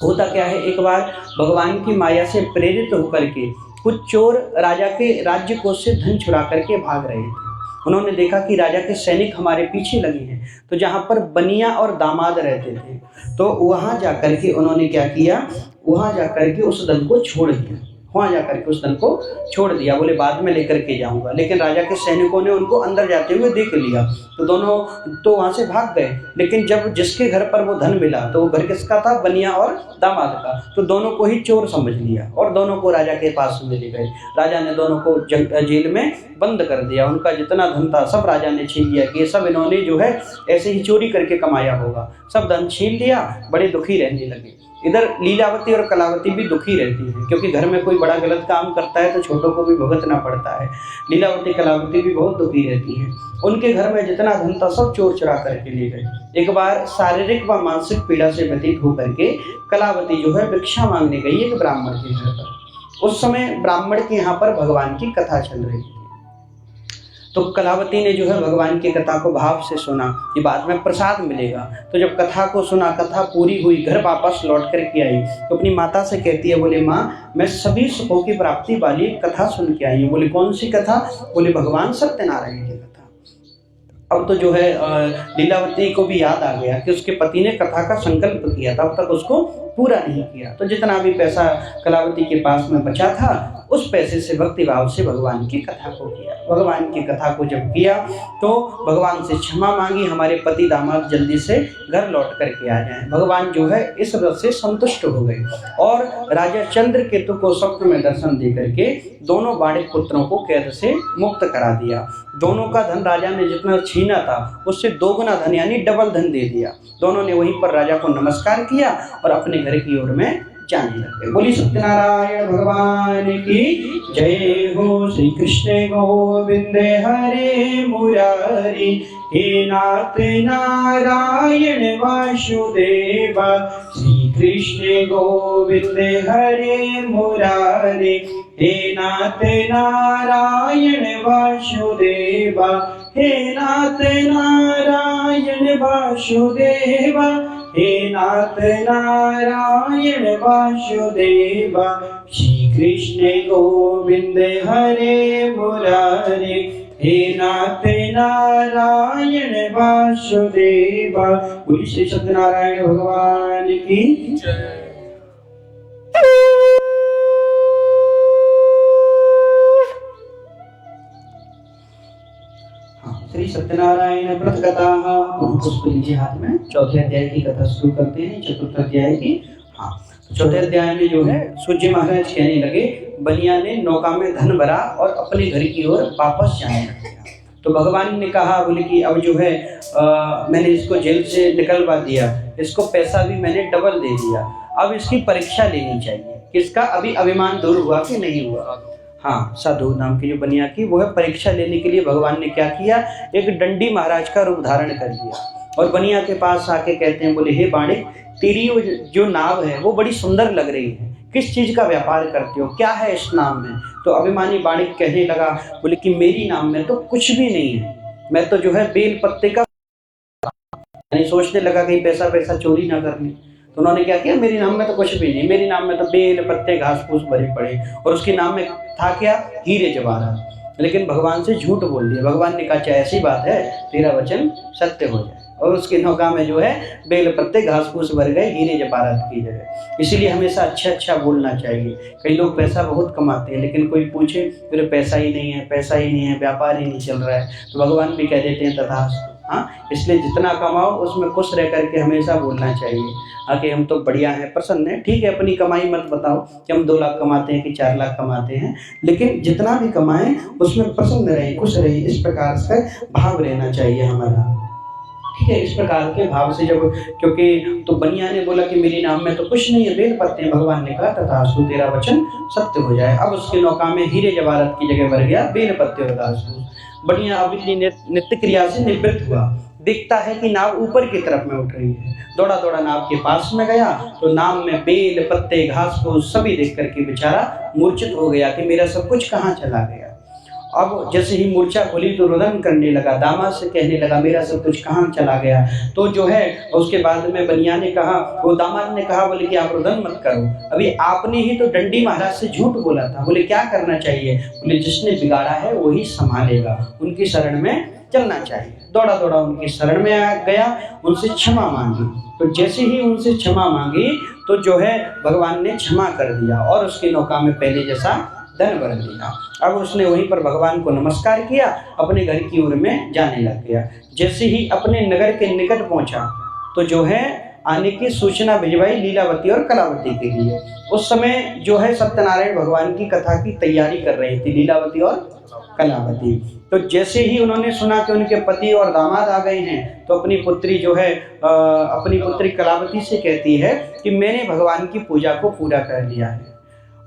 [SPEAKER 1] होता क्या है, एक बार भगवान की माया से प्रेरित होकर के कुछ चोर राजा के राज्य कोष से धन चुरा करके भाग रहे थे। उन्होंने देखा कि राजा के सैनिक हमारे पीछे लगे हैं, तो जहाँ पर बनिया और दामाद रहते थे, तो वहाँ जाकर के उन्होंने क्या किया, वहाँ जाकर के उस धन को छोड़ दिया। वहां जाकर के उस धन को छोड़ दिया, बोले बाद में लेकर के जाऊंगा। लेकिन राजा के सैनिकों ने उनको अंदर जाते हुए देख लिया, तो दोनों तो वहां से भाग गए। लेकिन जब जिसके घर पर वो धन मिला तो वो घर किसका था, बनिया और दामाद का, तो दोनों को ही चोर समझ लिया और दोनों को राजा के पास में ले गए। राजा ने दोनों को जेल में बंद कर दिया। उनका जितना धन था सब राजा ने छीन लिया कि ये सब इन्होंने जो है ऐसे ही चोरी करके कमाया होगा। सब धन छीन लिया, बड़े दुखी रहने लगे। इधर लीलावती और कलावती भी दुखी रहती है, क्योंकि घर में कोई बड़ा गलत काम करता है तो छोटों को भी भुगतना पड़ता है। लीलावती कलावती भी बहुत दुखी रहती हैं। उनके घर में जितना धन था सब चोर चुरा करके ले गए। एक बार शारीरिक व मानसिक पीड़ा से व्यतीत होकर के कलावती जो है भिक्षा मांगने गई एक ब्राह्मण के घर पर। उस समय ब्राह्मण के यहाँ पर भगवान की कथा चल रही थी। तो कलावती ने जो है भगवान की कथा को भाव से सुना कि बाद में प्रसाद मिलेगा। तो जब कथा को सुना, कथा पूरी हुई, घर वापस लौट करके आई तो अपनी माता से कहती है, बोले माँ मैं सभी सुखों की प्राप्ति वाली कथा सुन के आई हूँ। बोले कौन सी कथा? बोले भगवान सत्यनारायण की कथा। अब तो जो है लीलावती को भी याद आ गया कि उसके पति ने कथा का संकल्प किया था, अब तक उसको पूरा नहीं किया। तो जितना भी पैसा कलावती के पास में बचा था उस पैसे से भक्ति भाव से भगवान की कथा को किया। भगवान की कथा को जब किया तो भगवान से क्षमा मांगी, हमारे पति दामाद जल्दी से घर लौट करके आ जाएं। भगवान जो है इस व्रत से संतुष्ट हो गए और राजा चंद्रकेतु को स्वप्न में दर्शन दे करके दोनों बाड़े पुत्रों को कैद से मुक्त करा दिया। दोनों का धन राजा ने जितना छीना था उससे दोगुना धन यानी डबल धन दे दिया। दोनों ने वहीं पर राजा को नमस्कार किया और अपने घर की ओर में जाने लगे। बोली सत्यनारायण भगवान की जय हो। श्री कृष्ण गोविंद हरे मुरारी, हे नाथ नारायण वासुदेव। श्री कृष्ण गोविंद हरे मुरारी, हे नाथ नारायण वासुदेव। हे नाथ नारायण वासुदेव, हे नाथ नारायण वासुदेव। श्री कृष्ण गोविंद हरे मुरारी, हे नाथ नारायण वासुदेव। बोलिए श्री सत्यनारायण भगवान की जय। श्री सत्यनारायण व्रत कथा पुष्प लीजिए हाथ में। चौथे अध्याय की कथा शुरू करते हैं, चतुर्थ अध्याय की। हाँ, चौथे अध्याय में जो है सूर्य महाराज कहने लगे, बनिया ने नौका में धन भरा और अपने घर की ओर वापस जाने लगा। तो भगवान ने कहा, बोले कि अब जो है मैंने इसको जेल से निकलवा दिया, इसको पैसा भी मैंने डबल दे दिया, अब इसकी परीक्षा लेनी चाहिए किसका, अभी अभिमान दूर हुआ कि नहीं हुआ। हाँ, साधु नाम की जो बनिया की वो है परीक्षा लेने के लिए भगवान ने क्या किया, एक डंडी महाराज का रूप धारण कर लिया और बनिया के पास आके कहते हैं, बोले हे बाणिक, तेरी जो नाव है वो बड़ी सुंदर लग रही है, किस चीज का व्यापार करते हो, क्या है इस नाम में। तो अभिमानी बाणिक कहने लगा, बोले कि मेरी नाम में तो कुछ भी नहीं है, मैं तो जो है बेल पत्ते का, यानी सोचने लगा कहीं पैसा पैसा चोरी ना कर ली। तो उन्होंने क्या किया, मेरी नाम में तो कुछ भी नहीं, मेरी नाम में तो बेल पत्ते घास फूस भरे पड़े। और उसके नाम में था क्या, हीरे जवाहरात। लेकिन भगवान से झूठ बोल दिया। भगवान ने कहा, चाहे ऐसी बात है तेरा वचन सत्य हो जाए। और उसकी नौका में जो है बेल पत्ते घास फूस भर गए, हीरे जवाहरात की जगह। इसीलिए हमेशा अच्छा अच्छा बोलना चाहिए। कई लोग पैसा बहुत कमाते हैं, लेकिन कोई पूछे फिर पैसा ही नहीं है, पैसा ही नहीं है, व्यापार ही नहीं चल रहा है, तो भगवान भी कह देते हैं तथास्तु। हाँ, इसलिए जितना कमाओ उसमें खुश रह करके हमेशा बोलना चाहिए, कि हम तो बढ़िया हैं, प्रसन्न हैं। ठीक है, अपनी कमाई मत बताओ कि हम 2 लाख कमाते हैं कि 4 लाख कमाते हैं, लेकिन जितना भी कमाएं उसमें प्रसन्न रहें, खुश रहें, इस प्रकार से भाव रहना चाहिए हमारा। ठीक है, इस प्रकार के भाव से जब, क्योंकि तो बनिया ने बोला कि मेरी नाम में तो कुछ नहीं है, बेल पत्ते। भगवान ने कहा, तथास्तु, तेरा वचन सत्य हो जाए। अब उसकी नौका में हीरे जवाहरात की जगह भर गया बेल पत्ते और घास फूस। बढ़िया अपनी नित्य क्रिया से निवृत्त हुआ। दिखता है कि नाव ऊपर की तरफ में उठ रही है, दौड़ा दौड़ा नाव के पास में गया तो नाव में बेल पत्ते घास फूस सभी देख करके बेचारा मूर्छित हो गया कि मेरा सब कुछ कहाँ चला गया। अब जैसे ही मूर्छा खुली तो रुदन करने लगा, दामाद से कहने लगा मेरा सब कुछ कहाँ चला गया। तो जो है उसके बाद में बनिया ने कहा, वो दामाद ने कहा बोले कि आप रुदन मत करो, अभी आपने ही तो डंडी महाराज से झूठ बोला था। बोले क्या करना चाहिए? बोले जिसने बिगाड़ा है वही संभालेगा, उनकी शरण में चलना चाहिए। दौड़ा दौड़ा उनकी शरण में आ गया, उनसे क्षमा मांगी। तो जैसे ही उनसे क्षमा मांगी तो जो है भगवान ने क्षमा कर दिया और उसकी नौका में पहले जैसा धन भर दिया। अब उसने वहीं पर भगवान को नमस्कार किया, अपने घर की ओर में जाने लग गया। जैसे ही अपने नगर के निकट पहुंचा तो जो है आने की सूचना भिजवाई लीलावती और कलावती के लिए। उस समय जो है सत्यनारायण भगवान की कथा की तैयारी कर रही थी लीलावती और कलावती। तो जैसे ही उन्होंने सुना कि उनके पति और दामाद आ गए हैं तो अपनी पुत्री जो है अपनी पुत्री कलावती से कहती है कि मैंने भगवान की पूजा को पूरा कर लिया है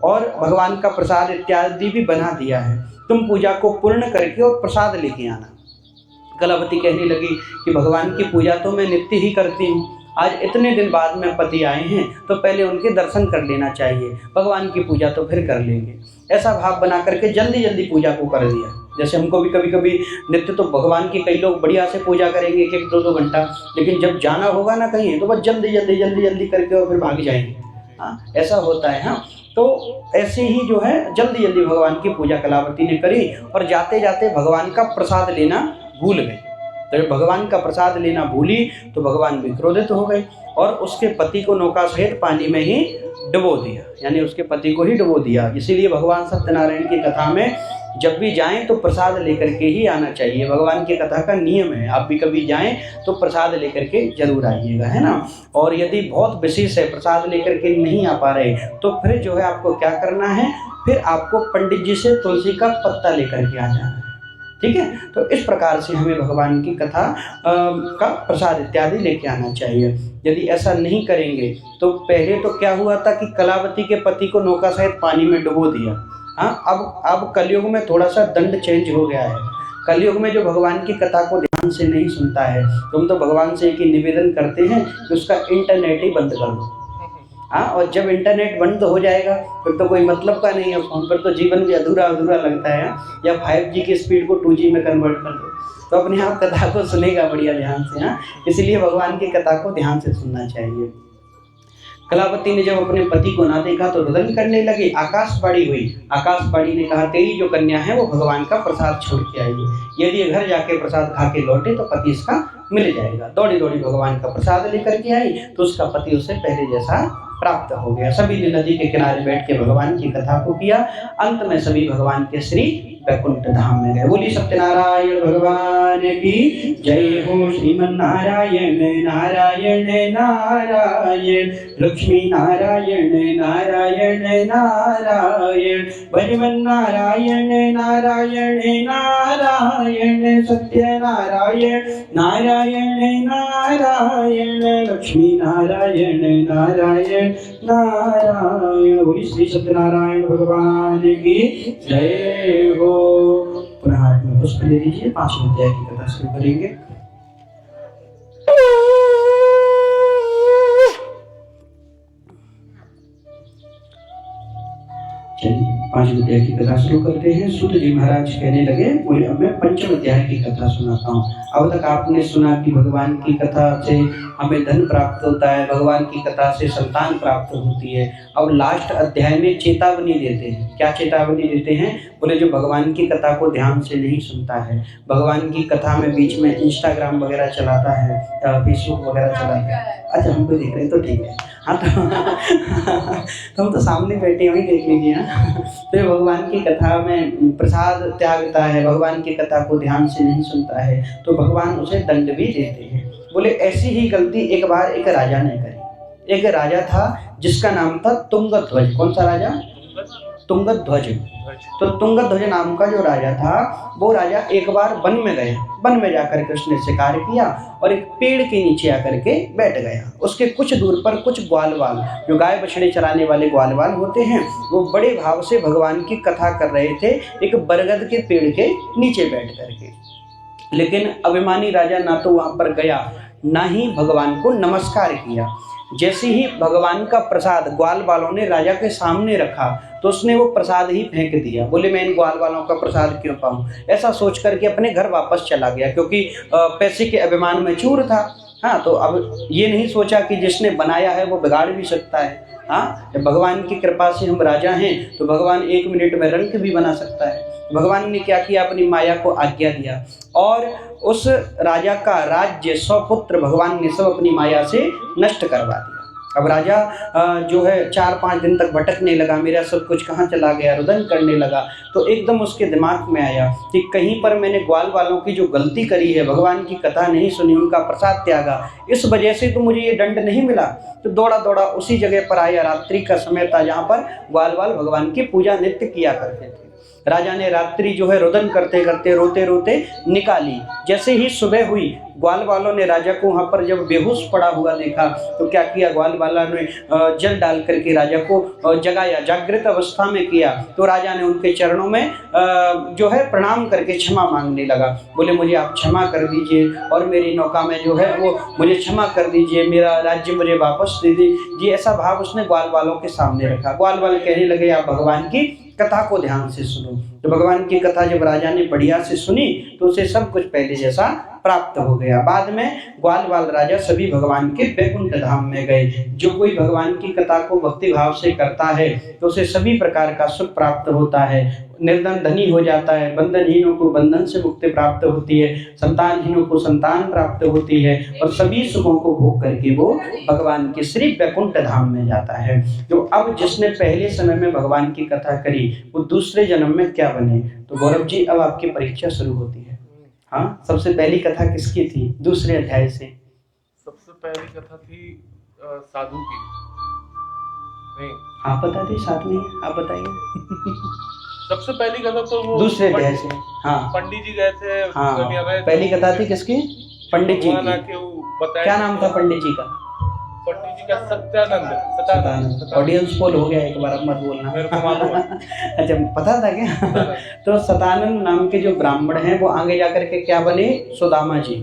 [SPEAKER 1] और भगवान का प्रसाद इत्यादि भी बना दिया है, तुम पूजा को पूर्ण करके और प्रसाद लेके आना। कलावती कहने लगी कि भगवान की पूजा तो मैं नित्य ही करती हूँ, आज इतने दिन बाद में पति आए हैं तो पहले उनके दर्शन कर लेना चाहिए, भगवान की पूजा तो फिर कर लेंगे। ऐसा भाव बना करके जल्दी जल्दी पूजा को कर दिया। जैसे हमको भी कभी कभी नित्य तो भगवान की कई लोग बढ़िया से पूजा करेंगे 1-2 घंटा, लेकिन जब जाना होगा ना कहीं तो बस जल्दी जल्दी करके और फिर भाग जाएंगे। हाँ, ऐसा होता है। हाँ, तो ऐसे ही जो है जल्दी जल्दी भगवान की पूजा कलावती ने करी और जाते जाते भगवान का प्रसाद लेना भूल गई। तो जब भगवान का प्रसाद लेना भूली तो भगवान भी क्रोधित हो गए और उसके पति को नौका सहित पानी में ही डुबो दिया, यानी उसके पति को ही डुबो दिया। इसीलिए भगवान सत्यनारायण की कथा में जब भी जाएं तो प्रसाद लेकर के ही आना चाहिए, भगवान की कथा का नियम है। आप भी कभी जाएं तो प्रसाद लेकर के जरूर आइएगा, है ना। और यदि बहुत विशेष है, प्रसाद लेकर के नहीं आ पा रहे तो फिर जो है आपको क्या करना है, फिर आपको पंडित जी से तुलसी का पत्ता लेकर के आ जाना है, ठीक है। तो इस प्रकार से हमें भगवान की कथा का प्रसाद इत्यादि लेके आना चाहिए। यदि ऐसा नहीं करेंगे तो पहले तो क्या हुआ था कि कलावती के पति को नौका सहित पानी में डुबो दिया। हाँ, अब कलयुग में थोड़ा सा दंड चेंज हो गया है। कलयुग में जो भगवान की कथा को ध्यान से नहीं सुनता है, तुम तो भगवान से एक ही निवेदन करते हैं कि उसका इंटरनेट ही बंद कर दो। हाँ, और जब इंटरनेट बंद हो जाएगा फिर तो कोई मतलब का नहीं है, फोन पर तो जीवन भी अधूरा अधूरा लगता है। या 5G की स्पीड को 2G में कन्वर्ट कर दो तो अपने आप कथा को सुनेगा बढ़िया ध्यान से। हाँ, इसलिए भगवान की कथा को ध्यान से सुनना चाहिए। कलावती ने जब अपने पति को ना देखा तो रुदन करने लगी। आकाशवाणी हुई, आकाशवाणी ने कहा तेरी जो कन्या है वो भगवान का प्रसाद छोड़ के आई है, यदि घर जाके प्रसाद खा के लौटे तो पति इसका मिल जाएगा। दौड़ी दौड़ी भगवान का प्रसाद लेकर के आई तो उसका पति उसे पहले जैसा प्राप्त हो गया। सभी ने नदी के किनारे बैठ के भगवान की कथा को किया। अंत में सभी भगवान के श्री वैकुंठ धाम में गए। बोली सत्यनारायण भगवान की जय हो। श्रीमन नारायण नारायण नारायण, लक्ष्मी नारायण नारायण नारायण, भगवन नारायण नारायण नारायण, सत्यनारायण नारायण नारायण, लक्ष्मी नारायण नारायण नारायण। बोली श्री सत्यनारायण भगवान की जय हो। पुनः हाथ में पुष्प ले लीजिए, 5 अध्याय की कथा शुरू करेंगे। चलिए 5 अध्याय की कथा शुरू करते हैं। सूत जी महाराज कहने लगे, बोले अब मैं 5वें अध्याय की कथा सुनाता हूँ। अब तक आपने सुना कि भगवान की कथा से हमें धन प्राप्त होता है, भगवान की कथा से संतान प्राप्त होती है। अब लास्ट अध्याय में चेतावनी देते हैं। क्या चेतावनी देते हैं? बोले जो भगवान की कथा को ध्यान से नहीं सुनता है, भगवान की कथा में बीच में इंस्टाग्राम वगैरह चलाता है, फेसबुक वगैरह चलाता है। अच्छा, हमको देख रहे हैं तो ठीक है। हाँ, तो हम तो सामने बैठे वही देख लीजिए। तो भगवान की कथा में प्रसाद त्यागता है, भगवान की कथा को ध्यान से नहीं सुनता है तो भगवान उसे दंड भी देते हैं। बोले ऐसी ही गलती एक बार एक राजा ने करी। एक राजा था जिसका नाम था तुंगध्वज। कौन सा राजा? तुंगध्वज। तो तुंगध्वज नाम का जो राजा था वो राजा एक बार वन में गया। वन में जाकर के उसने शिकार किया और एक पेड़ के नीचे आकर के बैठ गया। उसके कुछ दूर पर कुछ ग्वालवाल, जो गाय बछड़े चराने वाले ग्वालवाल होते हैं, वो बड़े भाव से भगवान की कथा कर रहे थे एक बरगद के पेड़ के नीचे बैठ करके। लेकिन अभिमानी राजा ना तो वहां पर गया ना ही भगवान को नमस्कार किया। जैसे ही भगवान का प्रसाद ग्वाल वालों ने राजा के सामने रखा तो उसने वो प्रसाद ही फेंक दिया। बोले मैं इन ग्वाल वालों का प्रसाद क्यों पाऊं, ऐसा सोच करके अपने घर वापस चला गया, क्योंकि पैसे के अभिमान में चूर था। हाँ, तो अब ये नहीं सोचा कि जिसने बनाया है वो बिगाड़ भी सकता है। हाँ, जब भगवान की कृपा से हम राजा हैं तो भगवान 1 मिनट में रंक भी बना सकता है। भगवान ने क्या किया, अपनी माया को आज्ञा दिया और उस राजा का राज्य 100 पुत्र भगवान ने सब अपनी माया से नष्ट करवा दिया। अब राजा जो है 4-5 दिन तक भटकने लगा, मेरा सब कुछ कहाँ चला गया, रुदन करने लगा। तो एकदम उसके दिमाग में आया कि कहीं पर मैंने ग्वाल वालों की जो गलती करी है, भगवान की कथा नहीं सुनी, उनका प्रसाद त्यागा, इस वजह से तो मुझे ये दंड नहीं मिला। तो दौड़ा दौड़ा उसी जगह पर आया, रात्रि का समय था जहाँ पर ग्वाल वाल भगवान की पूजा नित्य किया करते थे। राजा ने रात्रि जो है रुदन करते करते रोते रोते निकाली। जैसे ही सुबह हुई, ग्वाल वालों ने राजा को वहाँ पर जब बेहोश पड़ा हुआ देखा तो क्या किया, ग्वाल वाला ने जल डाल करके राजा को जगाया, जागृत अवस्था में किया। तो राजा ने उनके चरणों में जो है प्रणाम करके क्षमा मांगने लगा। बोले मुझे आप क्षमा कर दीजिए और मेरी नौका में जो है वो मुझे क्षमा कर दीजिए, मेरा राज्य मुझे वापस दे दीजिए। ऐसा भाव उसने ग्वाल वालों के सामने रखा। ग्वाल वाले कहने लगे आप भगवान की कथा को ध्यान से सुनो। तो भगवान की कथा जब राजा ने बढ़िया से सुनी तो उसे सब कुछ पहले जैसा प्राप्त हो गया। बाद में ग्वाल वाल राजा सभी भगवान के वैकुंठ धाम में गए। जो कोई भगवान की कथा को भक्ति भाव से करता है तो उसे सभी प्रकार का सुख प्राप्त होता है, निर्धन धनी हो जाता है, बंधनहीनों को बंधन से मुक्ति प्राप्त होती है, संतानहीनों को संतान प्राप्त होती है और सभी सुखों को भोग करके वो भगवान के श्री वैकुंठ धाम में जाता है। तो अब जिसने पहले समय में भगवान की कथा करी वो दूसरे जन्म में क्या बने। तो गौरव जी अब आपकी परीक्षा शुरू होती है। हाँ, सबसे पहली कथा किसकी थी दूसरे अध्याय से?
[SPEAKER 2] सबसे पहली कथा थी साधु की। नहीं,
[SPEAKER 1] आप बता दें, साथ में आप बताइए।
[SPEAKER 2] सबसे पहली कथा तो वो
[SPEAKER 1] दूसरे अध्याय से। हाँ,
[SPEAKER 2] पंडित जी गए थे।
[SPEAKER 1] हाँ, पहली कथा थी किसकी? पंडित जी की। क्या नाम था पंडित जी का?
[SPEAKER 2] पंडित जी का सत्यानंद।
[SPEAKER 1] ऑडियंस पोल हो गया, एक बार अब मत बोलना।
[SPEAKER 2] मेरे को मालूम है।
[SPEAKER 1] अच्छा, पता था क्या? तो सतानंद नाम के जो ब्राह्मण हैं वो आगे जाकर के क्या बने? सुदामा जी,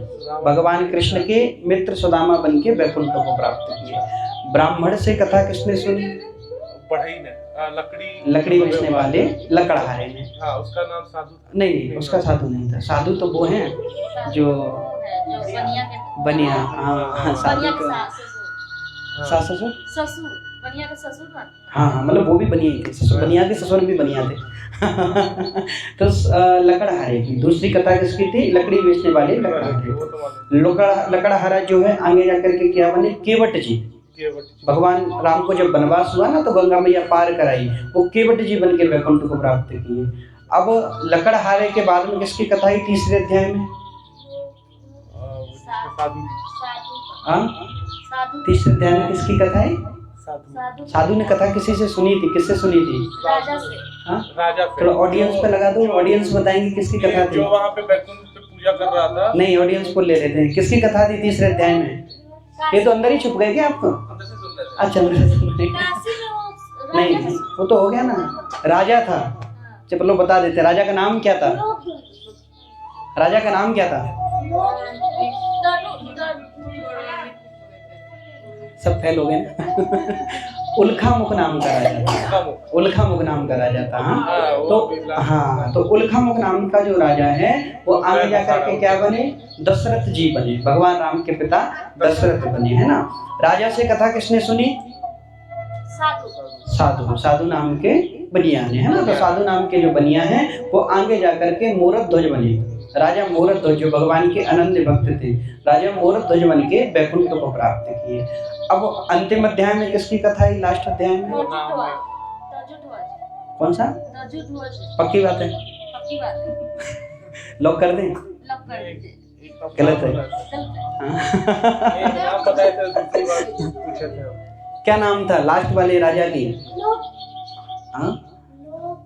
[SPEAKER 1] भगवान कृष्ण के मित्र सुदामा बन के वैकुंठ को प्राप्त किए। ब्राह्मण से कथा किसने सुनी?
[SPEAKER 2] बढ़ई ने,
[SPEAKER 1] लकड़ी बेचने वाले लकड़हारे ने।
[SPEAKER 2] हाँ, उसका नाम साधु?
[SPEAKER 1] नहीं, उसका साधु नहीं था। साधु तो वो हैं जो बनिया। हाँ, साधु का सास ससुर,
[SPEAKER 3] बनिया का ससुर था।
[SPEAKER 1] हाँ, मतलब वो भी बनिया ही थे, ससुर बनिया के ससुर भी बनिया थे। तो लकड़हारे की दूसरी कथा किसकी थी? लकड़ी बेचने वाले लकड़हारे। लकड़हारा जो है आगे जाकर के क्या बने? केवट जी। भगवान राम को जब वनवास हुआ ना तो गंगा मैया पार कराई, वो केवट जी बन के वैकुंठ को प्राप्त किए। अब लकड़हारे के बाद में किसकी कथा ही तीसरे अध्याय में? तीसरे अध्याय में किसकी कथा है? साधु ने कथा किसी से सुनी थी? किससे सुनी थी?
[SPEAKER 3] राजा से।
[SPEAKER 2] हाँ, राजा से।
[SPEAKER 1] थोड़ा ऑडियंस पे लगा दो, ऑडियंस बताएंगे किसकी कथा थी।
[SPEAKER 2] जो वहाँ पे वैकुंठ पे पूजा कर रहा था।
[SPEAKER 1] नहीं, ऑडियंस को ले लेते हैं। किसकी कथा थी तीसरे अध्याय में? ये तो अंदर ही छुप गए क्या आपको? अच्छा, नहीं, वो तो हो गया ना, राजा था। चलो बता देते, राजा का नाम क्या था? राजा का नाम क्या था? सब फेल हो गए ना। उल्खामुख नाम का राजा था। उल्खामुख नाम का राजा था। हाँ, तो उल्खामुख नाम का जो राजा है वो आगे जाकर के क्या बने? दशरथ जी बने। भगवान राम के पिता दशरथ बने, है ना। राजा से कथा किसने सुनी? साधु नाम के बनिया ने, है ना। तो साधु नाम के जो बनिया हैं वो आगे जाकर के मूरत ध्वज बने। राजा मूरत ध्वज जो भगवान के अनन्य भक्त थे, राजा मूरत ध्वज बन के वैकुंठ को प्राप्त किए। अब अंतिम अध्याय में किसकी कथा है? लास्ट अध्याय में कौन सा? पक्की बात है? लॉक कर दें? गलत है। क्या नाम था लास्ट वाले राजा की?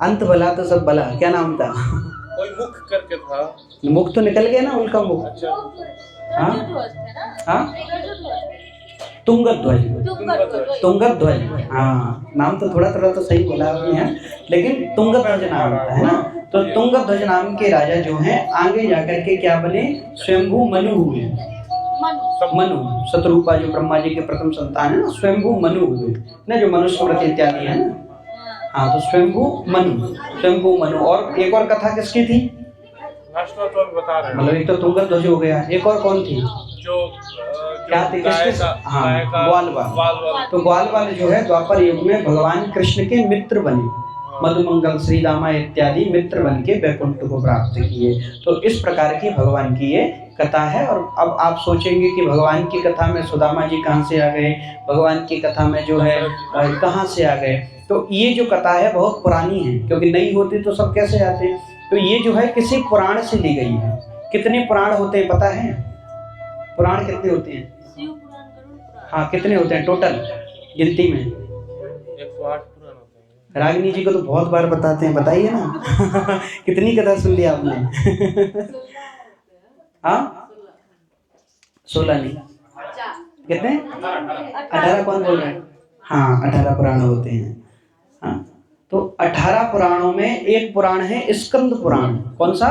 [SPEAKER 1] अंत भला तो सब भला। क्या नाम था?
[SPEAKER 2] कोई मुख करके था।
[SPEAKER 1] मुख तो निकल गया ना, उनका मुख। हाँ, तुंगध्वज। तुंगध्वज, हाँ, नाम तो थोड़ा थोड़ा तो सही बोला आपने, है, लेकिन तुंगध्वज नाम था, है ना। तो तुंगध्वज नाम के राजा जो हैं आगे जाकर के क्या बने? स्वयंभू मनु हुए। मनु शतरूपा जो ब्रह्मा जी के प्रथम संतान है ना, स्वयंभू मनु हुए ना, जो मनुस्मृति इत्यादि है ना। हाँ, तो स्वयंभू मनु। और एक और कथा किसकी थी?
[SPEAKER 2] तो बता रहे हैं,
[SPEAKER 1] मतलब एक तो तुंगल ध्वज हो गया, एक और कौन थी? क्या थी? हाँ, ग्वालवाल। तो ग्वालवाल जो है द्वापर युग में भगवान कृष्ण के मित्र बने, मधुमंगल श्री रामा इत्यादि मित्र बन के वैकुंठ को प्राप्त किए। तो इस प्रकार की भगवान की ये कथा है। और अब आप सोचेंगे कि भगवान की कथा में सुदामा जी कहाँ से आ गए, भगवान की कथा में जो है कहाँ से आ गए। तो ये जो कथा है बहुत पुरानी है, क्योंकि नहीं होती तो सब कैसे आते। तो ये जो है किसी पुराण से ली गई है। कितने पुराण होते हैं पता है? पुराण कितने होते हैं? हाँ, कितने होते हैं टोटल गिनती में?
[SPEAKER 2] 108 पुराण होते हैं।
[SPEAKER 1] रागिनी जी को तो बहुत बार बताते हैं, बताइए ना। कितनी कथा सुन ली आपने? हाँ, 16 नहीं, कितने? 18 कौन बोल रहे हैं? हाँ, 18 पुराण होते हैं। हाँ, तो 18 पुराणों में एक पुराण है स्कंद पुराण। कौन सा?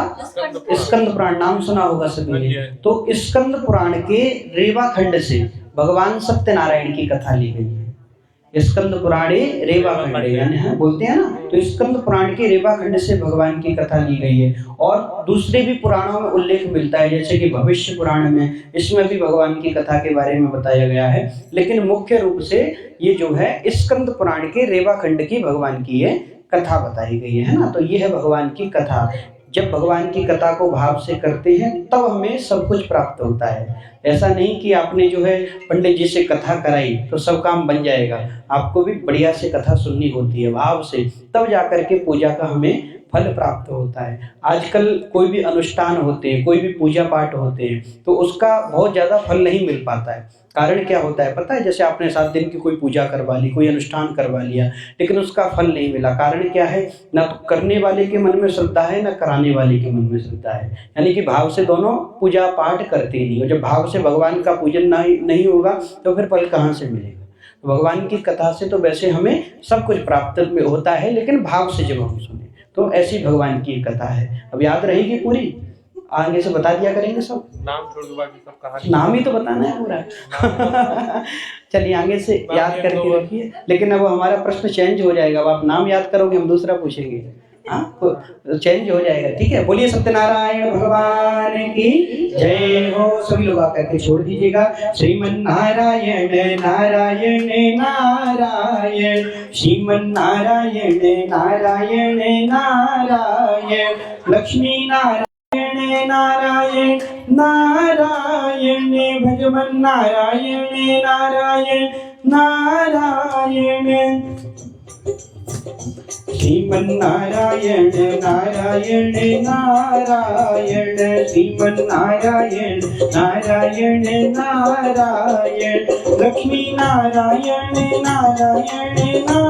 [SPEAKER 1] स्कंद पुराण, नाम सुना होगा सभी ने। तो स्कंद पुराण के रेवा खंड से भगवान सत्यनारायण की कथा ली गई है। स्कंद पुराणे रेवा खंड, यानी हाँ बोलते हैं ना, तो स्कंद पुराण के रेवा खंड से भगवान की कथा ली गई है। और दूसरे भी पुराणों में उल्लेख मिलता है, जैसे कि भविष्य पुराण में, इसमें भी भगवान की कथा के बारे में बताया गया है। लेकिन मुख्य रूप से ये जो है स्कंद पुराण के रेवा खंड की भगवान की ये कथा बताई गई है ना। तो ये है भगवान की कथा। जब भगवान की कथा को भाव से करते हैं तब हमें सब कुछ प्राप्त होता है। ऐसा नहीं कि आपने जो है पंडित जी से कथा कराई तो सब काम बन जाएगा। आपको भी बढ़िया से कथा सुननी होती है भाव से, तब जाकर के पूजा का हमें फल प्राप्त होता है। आजकल कोई भी अनुष्ठान होते हैं, कोई भी पूजा पाठ होते हैं, तो उसका बहुत ज़्यादा फल नहीं मिल पाता है। कारण क्या होता है पता है? जैसे आपने 7 दिन की कोई पूजा करवा ली, कोई अनुष्ठान करवा लिया, लेकिन उसका फल नहीं मिला। कारण क्या है? ना तो करने वाले के मन में श्रद्धा है, ना कराने वाले के मन में श्रद्धा है। यानी कि भाव से दोनों पूजा पाठ करते नहीं हो। जब भाव से भगवान का पूजन नहीं होगा तो फिर फल कहाँ से मिलेगा? तो भगवान की कथा से तो वैसे हमें सब कुछ प्राप्त होता है, लेकिन भाव से जब हम सुने तो ऐसी भगवान की कथा है। अब याद रहेगी पूरी? आगे से बता दिया करेंगे सब।
[SPEAKER 2] नाम छोड़ दो, बाकी सब कहानी।
[SPEAKER 1] नाम ही तो बताना है पूरा। चलिए आगे से याद करके रखिए। लेकिन अब हमारा प्रश्न चेंज हो जाएगा। अब आप नाम याद करोगे, हम दूसरा पूछेंगे। हाँ, तो चेंज हो जाएगा। ठीक है, बोलिए सत्यनारायण भगवान की जय हो। सभी लोग आकर के छोड़ दीजिएगा। श्रीमन नारायण नारायण नारायण, श्रीमन नारायण नारायण नारायण, लक्ष्मी नारायण नारायण नारायण, भगवन नारायण नारायण नारायण, श्रीमन नारायण नारायण नारायण, श्रीमन नारायण नारायण नारायण, लक्ष्मी नारायण नारायण नारायण,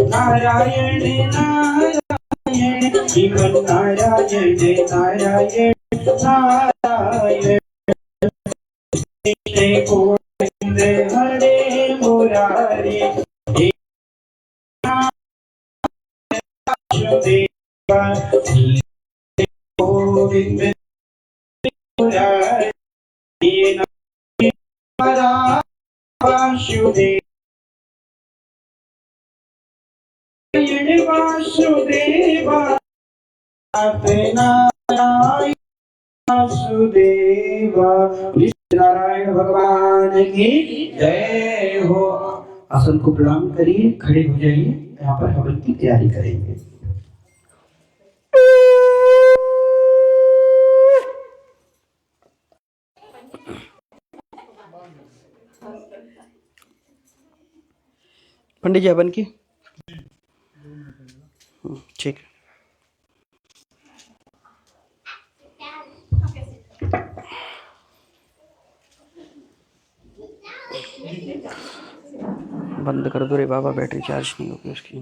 [SPEAKER 1] नारायण नारायण नारायण, श्रीमन नारायण नारायण नारायण, गोविंद हरे मुरारी, गोविंद मुरारी, वासुदेव वासुदेवा, नारायण वासुदेवा। नारायण भगवान की जय हो। आसन को प्रणाम करिए, खड़े हो जाइए। यहाँ पर हवन की तैयारी करेंगे। पंडित जी हवन की ठीक। बंद कर दो रे बाबा, बैटरी चार्ज नहीं होगी उसकी।